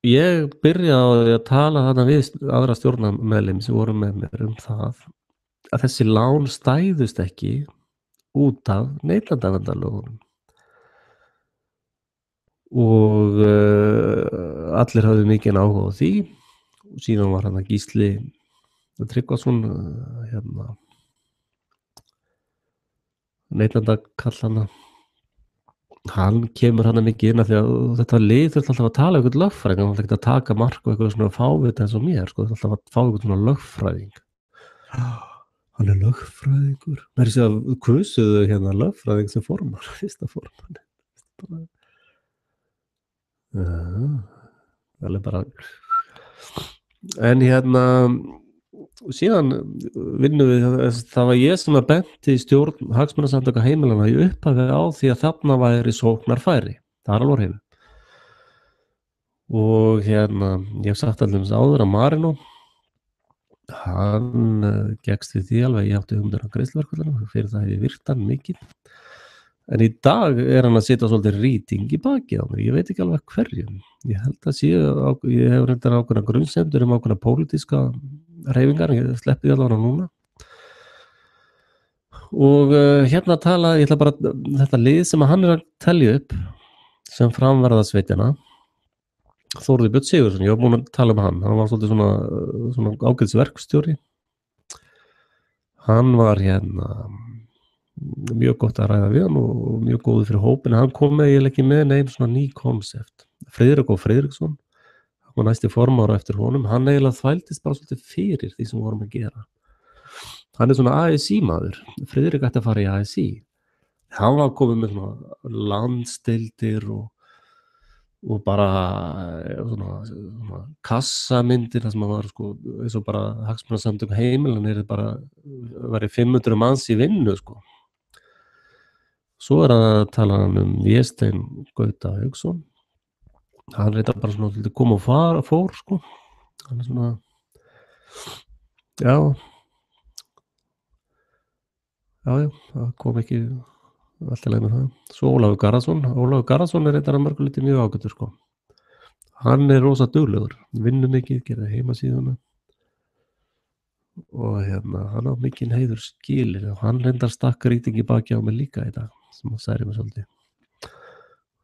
ég byrjaði að tala þarna við aðra stjórnarmeðlim sem voru með mér það að þessi lán stæðust ekki út af neytendaverndarlögunum. Og allir hafði mikinn áhuga á því og síðan var hann að Gísli Tryggvason neytendakallana, hann kemur hann mikið inn af því að þetta lið þurfti alltaf að tala eitthvað lögfræðing, hann var ekki að taka mark og eitthvað svona fávita eins og mér sko, þurfti alltaf að fá eitthvað svona lögfræðing. Hann lögfræðingur, mér sé að kusuðu lögfræðing sem formar, fyrsta forman. Alveg bara en síðan vinnum við, það var ég sem að benti stjórn Hagsmunasamtaka heimilanna í upphafi á því að þarna væri sóknarfæri, það alveg hreinu. Og ég sagt allir áður að Marino hann gekkst við því alveg, ég átti hugmyndir á greiðsluverkfallinu fyrir það hef ég virt hann mikið. En í dag hann að sitja svolítið rýting í baki á mér, ég veit ekki alveg hverjum. Ég held að ég hef reyndar ákveðna grunnsemdir ákveðna pólitíska hreyfingar, ég sleppi því allavega núna. Og tala, ég ætla bara þetta lið sem hann að telja upp sem framverðasveitina, Þórður Björn Sigurðsson, ég var búinn að tala hann var svolítið svona ágætisverkstjóri. Hann var mjög gott að ræða við hann og mjög góður fyrir hópin. Hann kom ekki með neinn svona ný konsept. Friðrik Friðriksson, hann var næsti formaður eftir honum, hann eiginlega þvældist bara svolítið fyrir því sem vorum að gera. Hann svona ASI maður, Friðrik ætti að fara í ASI. Hann var komið með svona landsdeildir og bara svona kassamyndir þar sem var sko, eins og bara Hagsmunasamtök heimilanna bara væri 500 manns í vinnu sko. Svo að tala hann Véstein Gauta Hauksson. Hann reyndar bara svona til að koma og fór sko. Hann svona já, það kom ekki allt í lagi með það. Svo Ólafur Garðarsson reyndar að mörgu liti mjög ágætur sko. Hann rosa duglegur, vinnur mikið, gerði heimasíðuna og hann á mikinn heiður skilir og hann reyndar stakk rýting í baki á mig líka í dag sem að særi mig svolítið.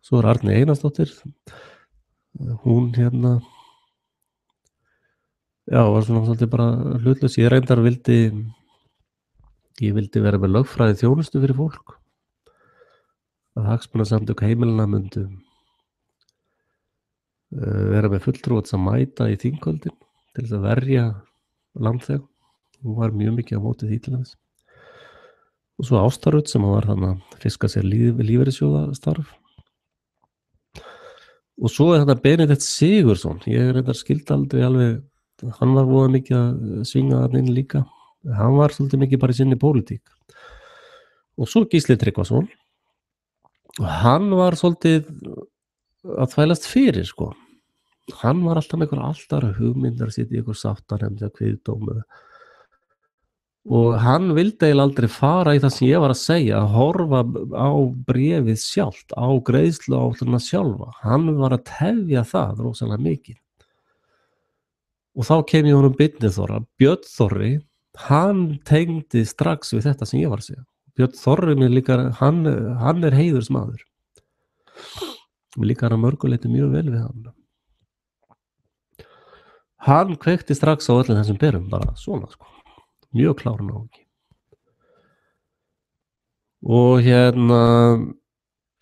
Svo Arni Einarsdóttir, hún var svona svolítið bara hlutlaus. Ég reyndar vildi vera með lögfræði þjónustu fyrir fólk, að Hagsmunasamtök heimilanna myndu vera með fulltrúa að mæta í þingkvöldin til þess að verja landþeg. Hún var mjög mikið á móti því til þess. Og svo Ásta Rut sem var þannig að fiska sér lífeyrissjóðastarf. Og svo Benedikt Sigurðsson, ég reyndar skildi aldrei alveg, hann var voða mikið að svinga þarna inn líka. Hann var svolítið mikið bara í sinni pólitík. Og svo Gísli Tryggvason, hann var svolítið að þvælast fyrir sko. Hann var alltaf með allt aðra hugmyndir að sitja í einhver sáttanefnd eða kviðdómu. Og hann vildi eiginlega aldrei fara í það sem ég var að segja, að horfa á bréfið sjálft, á greiðsluáætlunina sjálfa. Hann var að tefja það rosalega mikið. Og þá kem ég honum Birni Þorra, Björn Þorri, hann tengdi strax við þetta sem ég var að segja. Björn Þorri mér líka, hann heiðursmaður. Mér líkar að mörgu leyti mjög vel við hann. Hann kveikti strax á öllum þessum berum, bara svona sko. Mjög klár náungi. Og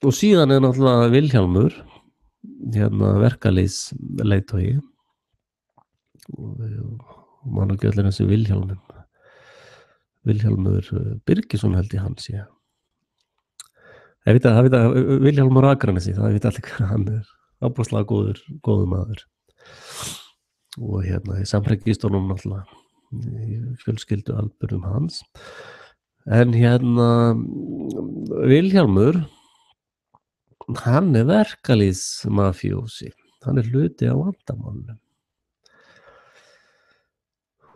og síðan náttúrulega Vilhjálmur verkalýðsleiðtogi og man ekki allir þessi Vilhjálmur Birgisson held ég hann sé. Það vita Vilhjálmur Akranesi, það vita allir hver hann ábúrslega góður maður og í samfrækistónum náttúrulega í fjölskyldu alburum hans. En Vilhjálmur, hann verkalýðsmafjósi, hann hluti á vandamálunum.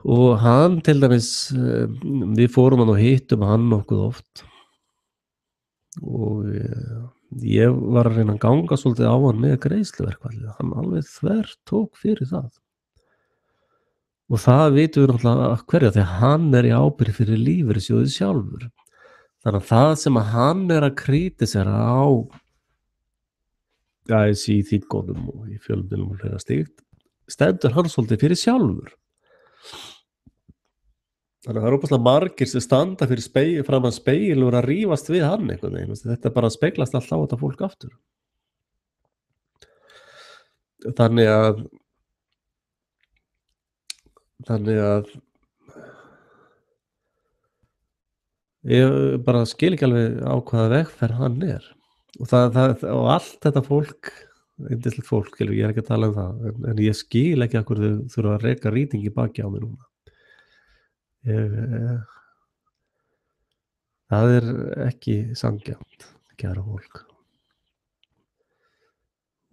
Og hann til dæmis, við fórum hann og hittum hann nokkuð oft og ég var að reyna að ganga svolítið á hann með greiðsluverkfallið, hann alveg tók fyrir það. Og það vitum við náttúrulega hverja, því að hann í ábyrgð fyrir lífeyrissjóðið sjálfur. Þannig að það sem að hann að krítisera á í þingónum og í fjölmiðlum og fleira slíkt, stendur hann svolítið fyrir sjálfur. Þannig að það óbúslega margir sem standa fyrir framan spegil og að rífast við hann einhvern veginn. Þetta bara speglast alltaf á þetta fólk aftur. Þannig að ég bara skil ekki alveg á hvaða vegferð hann og og allt þetta fólk, yndislegt fólk, ég ekki að tala það, en ég skil ekki að hverju þau þurfa að reka rýting í baki á mig núna. Það ekki sanngjarnt, kæra fólk.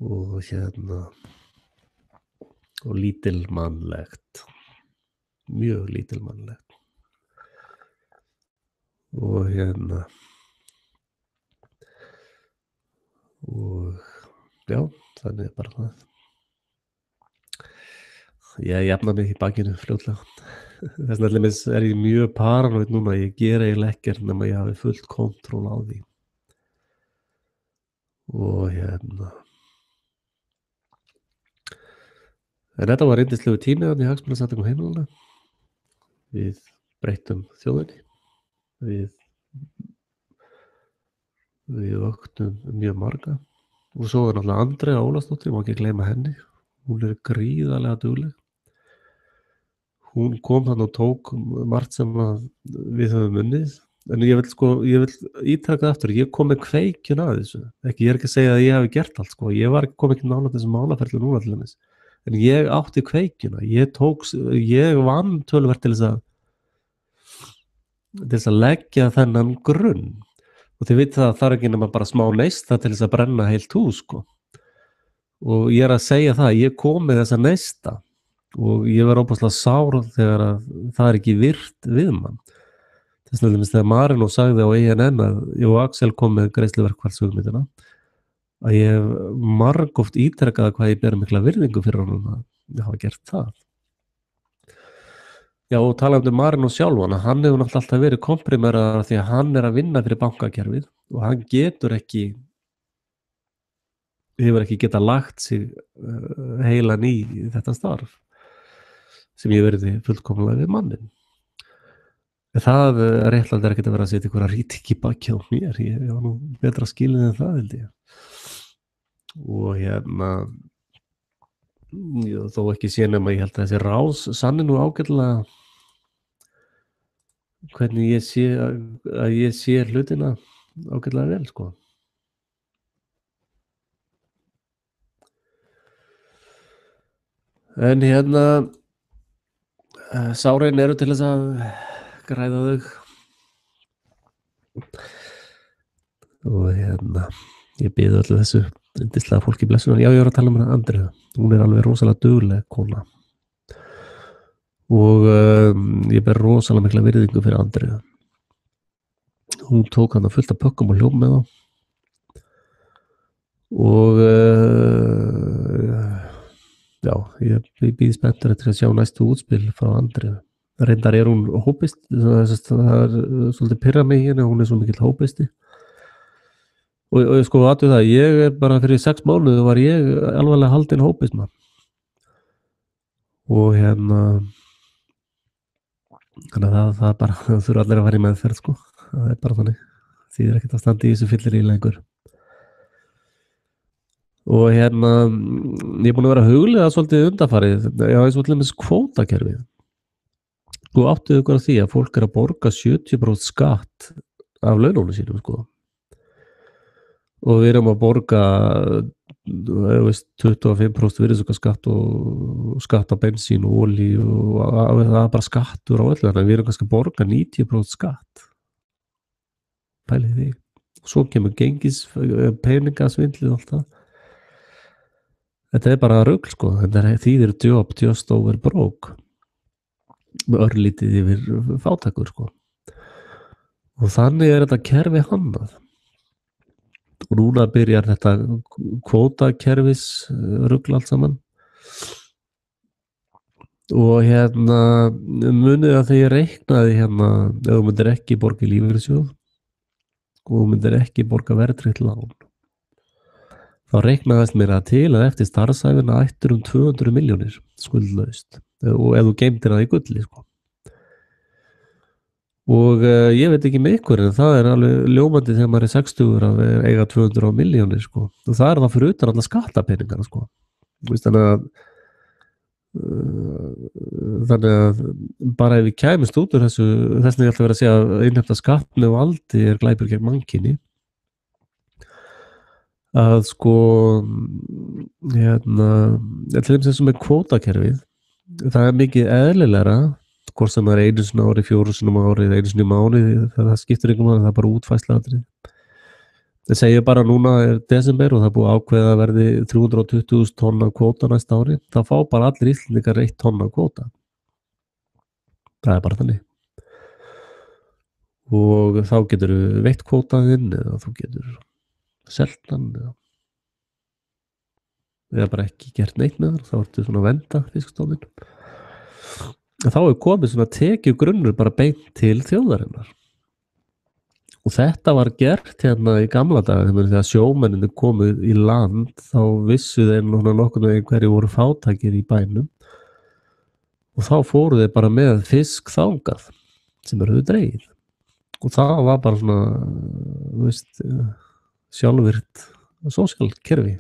Og og lítilmannlegt, mjög lítilmannlegt. Og já, þannig bara það. Ég jafna mig í bakinu fljótlega. Þess vegna ég mjög paranoid núna, ég gera eiginlega ekkert nema ég hafi fullt kontról á því. Og en þetta var yndislegu tími þannig í hagsmunasamtökum heimilanna. Við breyttum þjóðinni. Við vöktum mjög marga. Og svo náttúrulega Andrea Ólafsdóttir, má ekki gleyma henni. Hún gríðarlega dugleg. Hún kom þannig og tók margt sem við höfum unnið. En ég vil ítreka það aftur, ég kom með kveikjun að þessu. Ég ekki að segja að ég hafi gert allt, Ég kom ekki nálægt þessum málaferli núna til þess. En ég átti kveikjuna. Ég vann töluvert til þess að leggja þennan grunn. Og þið vitið að það ekki nema bara smá neista til þess að brenna heilt hús, Og ég að segja það, ég kom með þessa neista og ég var óbúslega sár þegar að það ekki virt við mann. Þess vegna þegar Marino sagði á ENN að ég og Axel kom með greiðsluverkfallshugmyndina, að ég margoft ítrekkaði hvað ég ber mikla virðingu fyrir honum að ég hafa gert það. Já, og talandi Marino sjálfan, hann hefur náttúrulega alltaf verið komprimeraðar því að hann að vinna fyrir bankakerfið og hann hefur ekki getað lagt sig heilan í þetta starf sem ég verði fullkomlega við mannin. Það réttland ekkert að vera að setja einhverja rýting í baki á mér, ég var nú betra skilið en það held ég. Og þó ekki sé nema ég held að þessi rás sanni nú ágætlega hvernig ég sé hlutina ágætlega vel, En sárin eru til þess að græða þau. Og ég bið öllu þessu yndislega fólki blessunar. Já, ég að tala um hana Andreu. Hún alveg rosalega dugleg kona. Og ég ber rosalega mikla virðingu fyrir Andreu. Hún tók hana fullt af pökkum og hljóp með þá. Og já, ég býð spenntur eftir að sjá næstu útspil frá Andreu. Reyndar hún hópist, það svolítið pirra mig hérna, hún svo mikill hópisti. Og aðtöðu það, ég bara fyrir 6 mánuði var ég alvarlega haldinn hópisma. Og þannig að það bara, það þurfa allir að fara í meðferð, Það bara þannig, þýðir ekkert að standa í þessu fyllir í lengur. og hérna ég er búin að vera að hugleiða svolítið undanfarið, já eins og til dæmis kvótakerfið. Sko áttuðu ykkur á því að fólk er að borga 70% skatt af laununum sínum sko. Og við erum að borga 25% virðisaukaskatt og skatt á bensín og olíu og það er bara skattur á öllu, þannig að við erum kannski að borga 90% skatt. Pælið því. Svo kemur gengis peningasvindlið og allt það. Þetta er bara rugl sko, þetta þýðir job just over broke, með örlítið yfir fátækur sko. Og þannig er þetta kerfi hannað. Og núna byrjar þetta kvótakerfis rugl allt saman. Og hérna munið að þegar ég reiknaði hérna, ef þú myndir ekki borga í lífeyrissjóð og þú myndir ekki borga verðtryggt lán, þá reiknaðist mér að til að eftir starfsæfina ættir 200 milljónir skuldlaust, og ef þú geymdir það í gulli sko. Og ég veit ekki með ykkur, en það er alveg ljómandi þegar maður er 60 að eiga 200 milljónir sko. Og það er það fyrir utan alla skattapeningana sko. Þannig að bara ef við kæmumst út úr þessu, þess vegna ég ætla að vera að segja að innheimta skatt með valdi er glæpur gegn mannkyni, að sko hérna, til dæmis eins og með kvótakerfið, það er mikið eðlilegra hvort sem það er einu sinni ári, 4 sinnum á ári, einu sinni í mánuði, það skiptir einhvern veginn, það er bara útfærsluatriði. Það segir bara núna er desember og það er búið að ákveða að verði 320.000 tonn af kvóta næsta ári, það fá bara allir Íslendingar 1 tonn af kvóta. Það er bara þannig. Og þá getur þú veitt kvótaðinn eða þú getur selt hann eða bara ekki gert neitt með það, þá ertu svona að vernda fiskstofninn. Þá er komið svona tekjugrunnur bara beint til þjóðarinnar. Og þetta var gert hérna í gamla daga, þegar sjómenninni komu í land, þá vissu þeir nokkurnu hverju voru fátækir í bænum og þá fóru þeir bara með fisk þangað sem höfðu dregið. Og það var bara svona, sjálfvirt sósíalkerfi.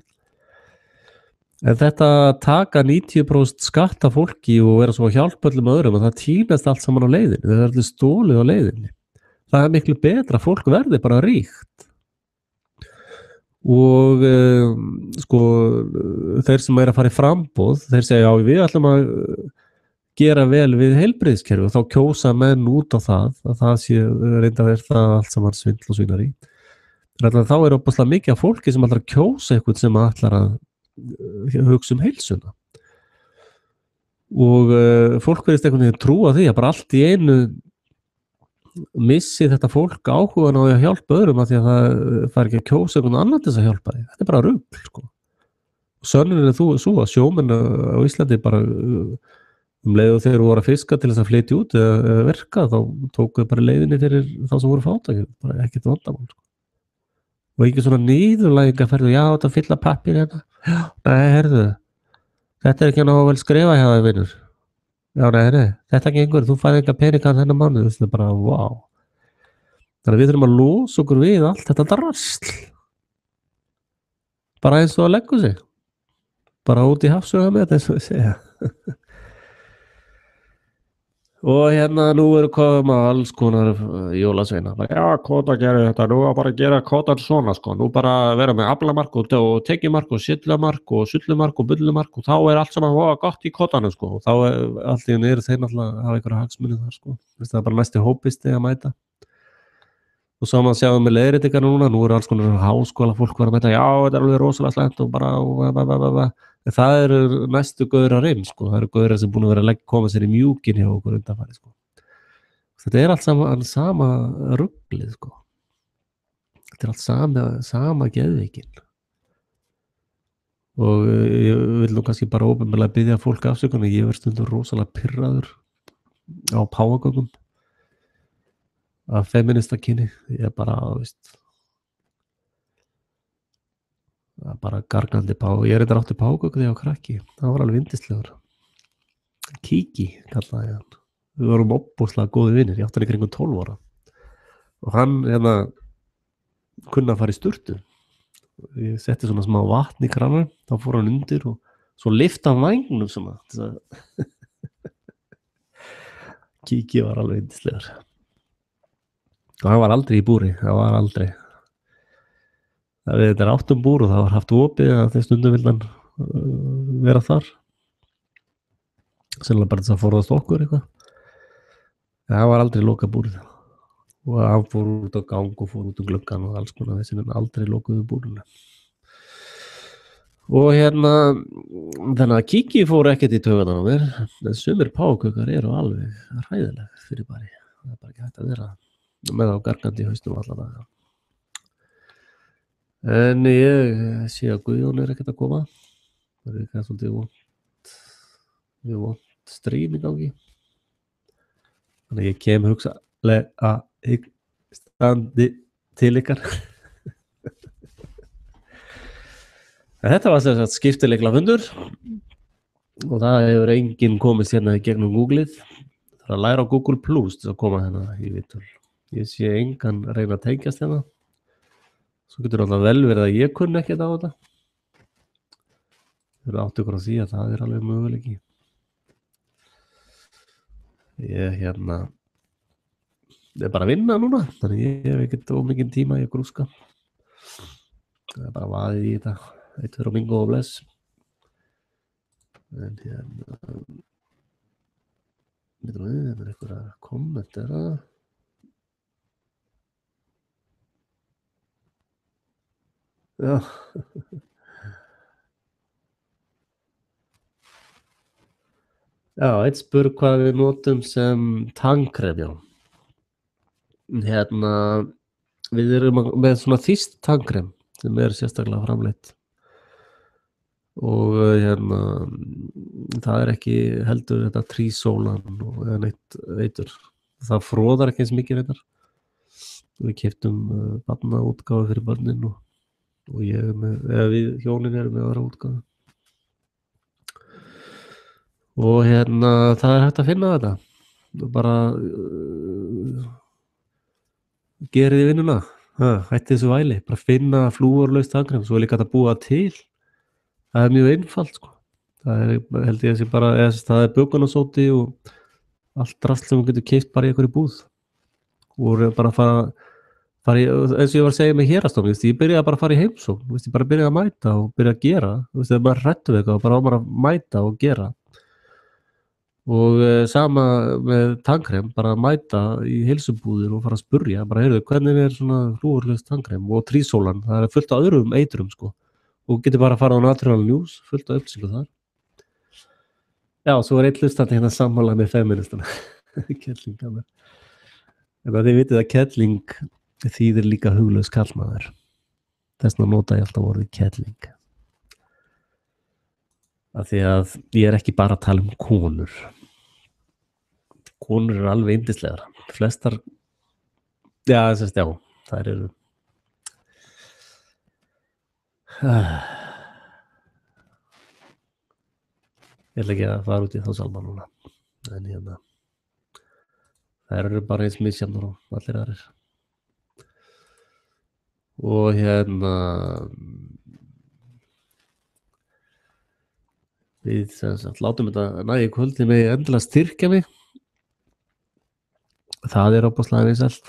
En þetta taka 90% skatt af fólki og vera svo að hjálpa öllum öðrum, og það týnast allt saman á leiðinni, það er allir stólið á leiðinni. Það er miklu betra, fólk verði bara ríkt. Og sko, þeir sem er að fara í framboð, þeir segja já, við ætlum að gera vel við heilbrigðiskerfi og þá kjósa menn út á það, að það sé reynda verið það allt saman svindl og svínar í. Þá er opaslega mikið af fólki sem ætlar að kjósa eitthvað sem ætlar að hugsa heilsuna. Og fólk verðist einhvern veginn trúa því að bara allt í einu missi þetta fólk áhugan á að hjálpa öðrum af því að það fær ekki að kjósa einhvern annan til þess að hjálpa því. Þetta er bara rugl sko. Sönnunin er svo að sjómenn á Íslandi bara leið og þeir voru að fiska til þess að flytja út eða verka, þá tókuðu bara leiðinni fyrir þá sem voru fátækir, bara ekkert vandamál sko. Og ekki svona niðurlægingarferð, já, þetta fylla pappír hérna. Já, nei, herðu, þetta er ekki ná vel skrifa hjá þér, vinur. Já, nei, þetta gengur, þú færði enga peninga þennan mánuð, þetta er bara, vá. Þannig að við þurfum að losa okkur við allt þetta drasl. Bara eins og að leggur sig. Bara út í hafsöga með þetta, eins og að segja. Og hérna nú eru komið alls konar jólasveina. Já, kvóta gerir þetta, nú bara gera kvótan svona sko, nú bara vera með aflamark og tekjumark og sillamark og sullumark og bullumark og þá er allt saman gott í kvótanum sko, og þá er allt í niður þeir náttúrulega að hafa einhverja hagsmuni þar sko, það er bara næsti hópisti að mæta. Og svo maður sjáum með leiðréttingar núna, nú eru alls konar háskóla fólk að mæta, já, þetta er alveg rosalega slæmt og bara það eru næstu gaurar inn sko, það eru gaurar sem búin að vera að koma sér í mjúkin hjá okkur undanfæri sko. Þetta er allt sama ruglið sko. Þetta er allt sama geðveikin. Og ég vil nú kannski bara opinberlega biðja fólk afsökunar, ég verð stundum rosalega pirraður á páfagöngum af feministakyni, ég er bara, veist, það er bara gargandi ég er reyndar átti páfagöng þegar ég var krakki, það var alveg yndislegur. Kiki kallaði ég hann, við vorum óbúslega góði vinir, ég átti hann í kringum 12 ára og hann kunni að fara í sturtu ég setti svona smá vatn í kranan, þá fór hann undir og svo lyfti hann vængnum svona til að Kiki var alveg yndislegur og hann var aldrei í búri, þetta er 8 búr og það var haft opið að þeir stundum vildan vera þar sennilega bara þess að forðast okkur eitthvað en það var aldrei lokað búrið og hann fór út á gang og fór út gluggann og alls konar þessi en aldrei lokuðu búrinu og þannig að Kiki fór ekkert í taugarnar á mér en sumir páfagaukar eru alveg hræðileg fyrir bara það er bara ekki hægt að vera með á gargandi í hausnum alla daga en ég sé að Guðjón er ekkert að koma það er eitthvað svolítið vont strím í gangi þannig að ég kem hugsalega standi til ykkar en þetta var þess að skiptileikla fundur og það hefur enginn komist hérna í gegnum Google-ið það er að læra á Google Plus til að koma hérna í viðtöl ég sé engan reyna að tengjast hérna svo getur alltaf vel verið að ég kunni ekkert á þetta þau eru átt ykkur á því að það er alveg möguleiki ég er bara að vinna núna þannig ég hef ekkert ómikinn tíma í að grúska það er bara vaðið í þetta eitt fyrir bingo og bless en það er eitthvað að kommentera já eitt spurði hvað við notum sem tannkrem já við erum með svona þýskt tannkrem sem er sérstaklega framleitt og það er ekki heldur þetta trísólan eða neitt veitur það fróðar ekki eins mikið reyndar við keyptum barnaútgáfu fyrir börnin og við hjónin erum með aðra útgáfu og það er hægt að finna þetta bara gerið í vinnuna hætti þessu væli, bara finna flúorlaust tannkrem svo er líka að búa til það er mjög einfalt sko. það er held ég að sé bara það er bökunasóti og allt drasl sem þú getur keypt bara í einhverju búð og bara fara í, eins og ég var að segja með hérastofn ég byrjaði bara að fara í heimsókn ég bara byrjaði að mæta og byrja að gera þegar maður hrættu við eitthvað bara á maður að mæta og gera og sama með tannkrem bara að mæta í heilsubúðir og fara að spurja bara heyrðu hvernig er svona flúorlaust tannkrem og trísólan það er fullt af öðrum eitrum sko og getur bara að fara á Natural News fullt af upplýsingu þar já, svo er eitt hlustandi hérna sammála með feministana kettlinga en þið vitið að kettling þýðir líka huglaus karlmaður þess vegna nota ég alltaf orðið kettling af því að ég er ekki bara að tala konur eru alveg yndislegar flestar já, þær eru ég ætla ekki að fara út í þá salma núna en þær eru bara eins misjafnar og allir aðrir og við látum þetta nægi kvöldi með endilega styrkja mig það er óbúslega vinsælt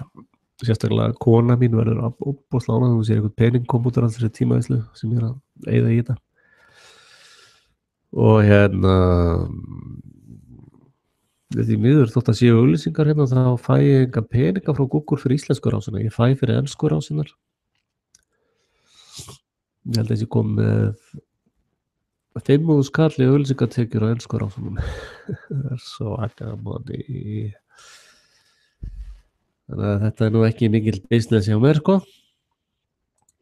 sérstaklega kona mín verður óbúslega ánægð þú sér eitthvað pening kom út af þessari tímavæslu sem ég er að eyða í þetta og við því miður þótt að séu auglýsingar þá fæ ég enga peninga frá Google fyrir íslensku rásina ég fæ fyrir ensku rásinar ég held að þessi kom með 5.000 skall í auglýsingatekjur á ensku rásunum það er svo agamanni þannig að þetta er nú ekki mikil business hjá mér sko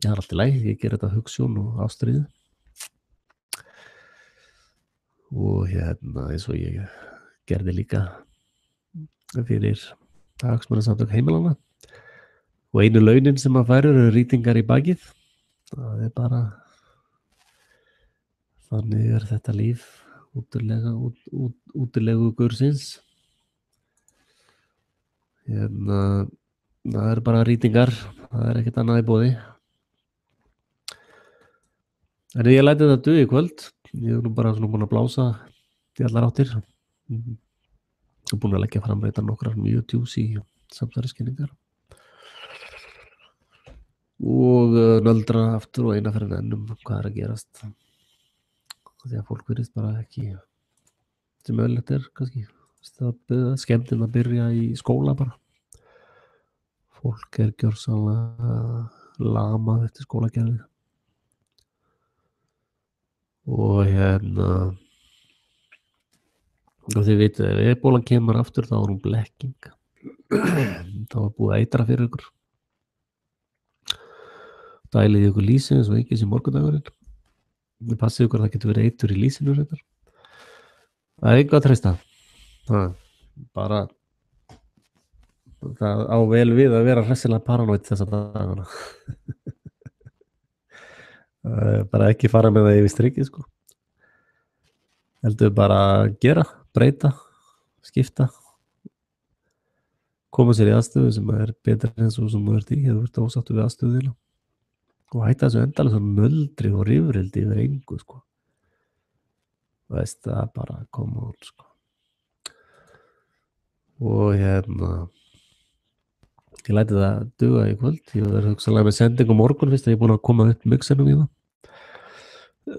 ég er alltaf leið, ég ger þetta hugsjón og ástríðu og eins og ég gerði líka fyrir hagsmunasamtök heimilana og einu launin sem maður fær eru rýtingar í bakið það er bara þannig er þetta líf útilegu gursins það er bara rýtingar það er ekkert annað í boði En ég læti þetta duga í kvöld. Ég nú bara svona búin að blása í allar áttir. Ég búin að leggja fram reyndar nokkrar mjög juicy samsæriskenningar. Og nöldra aftur og eina fyrir enn hvað að gerast. Því að fólk virðist bara ekki sem mögulegt kannski. Skemmtinn að byrja í skóla bara. Fólk gjörsamlega lamað eftir skólagerði. Og og þið vitið, ef ebólan kemur aftur þá hún blekking. Þá búið að eitra fyrir ykkur. Dælið ykkur lýsi eins og ekki sem morgundagurinn. Þið passið ykkur að það getur verið eitur í lýsinu reyndar. Það eitthvað að treysta. Bara það á vel við að vera hressilega paranoid þessa dagana. Bara ekki fara með það yfir strikið sko. Heldur bara að gera, breyta, skipta, koma sér í aðstöðu sem er betra en svo sem þú ert í, þú ert ósáttur við aðstöðuna og hætta þessu endalega svo nöldri og rifrildi yfir engu sko. Veist það bara að koma út sko. Og ég læti það duga í kvöld. Ég verður hugsanlega með sending á morgun fyrst að ég er búin að koma upp mixinum í það.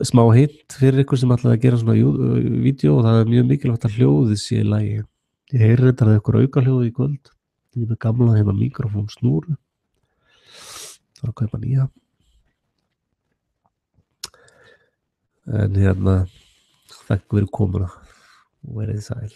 Smá hitt fyrir ykkur sem ætlaði að gera svona vídeo og það er mjög mikilvægt að hljóðið sé í lagi. Ég heyri þetta ykkur auka hljóði í kvöld. Ég er með gamla mikrofón snúru. Það er að kaupa nýja. En þakka fyrir komuna og verið sæl.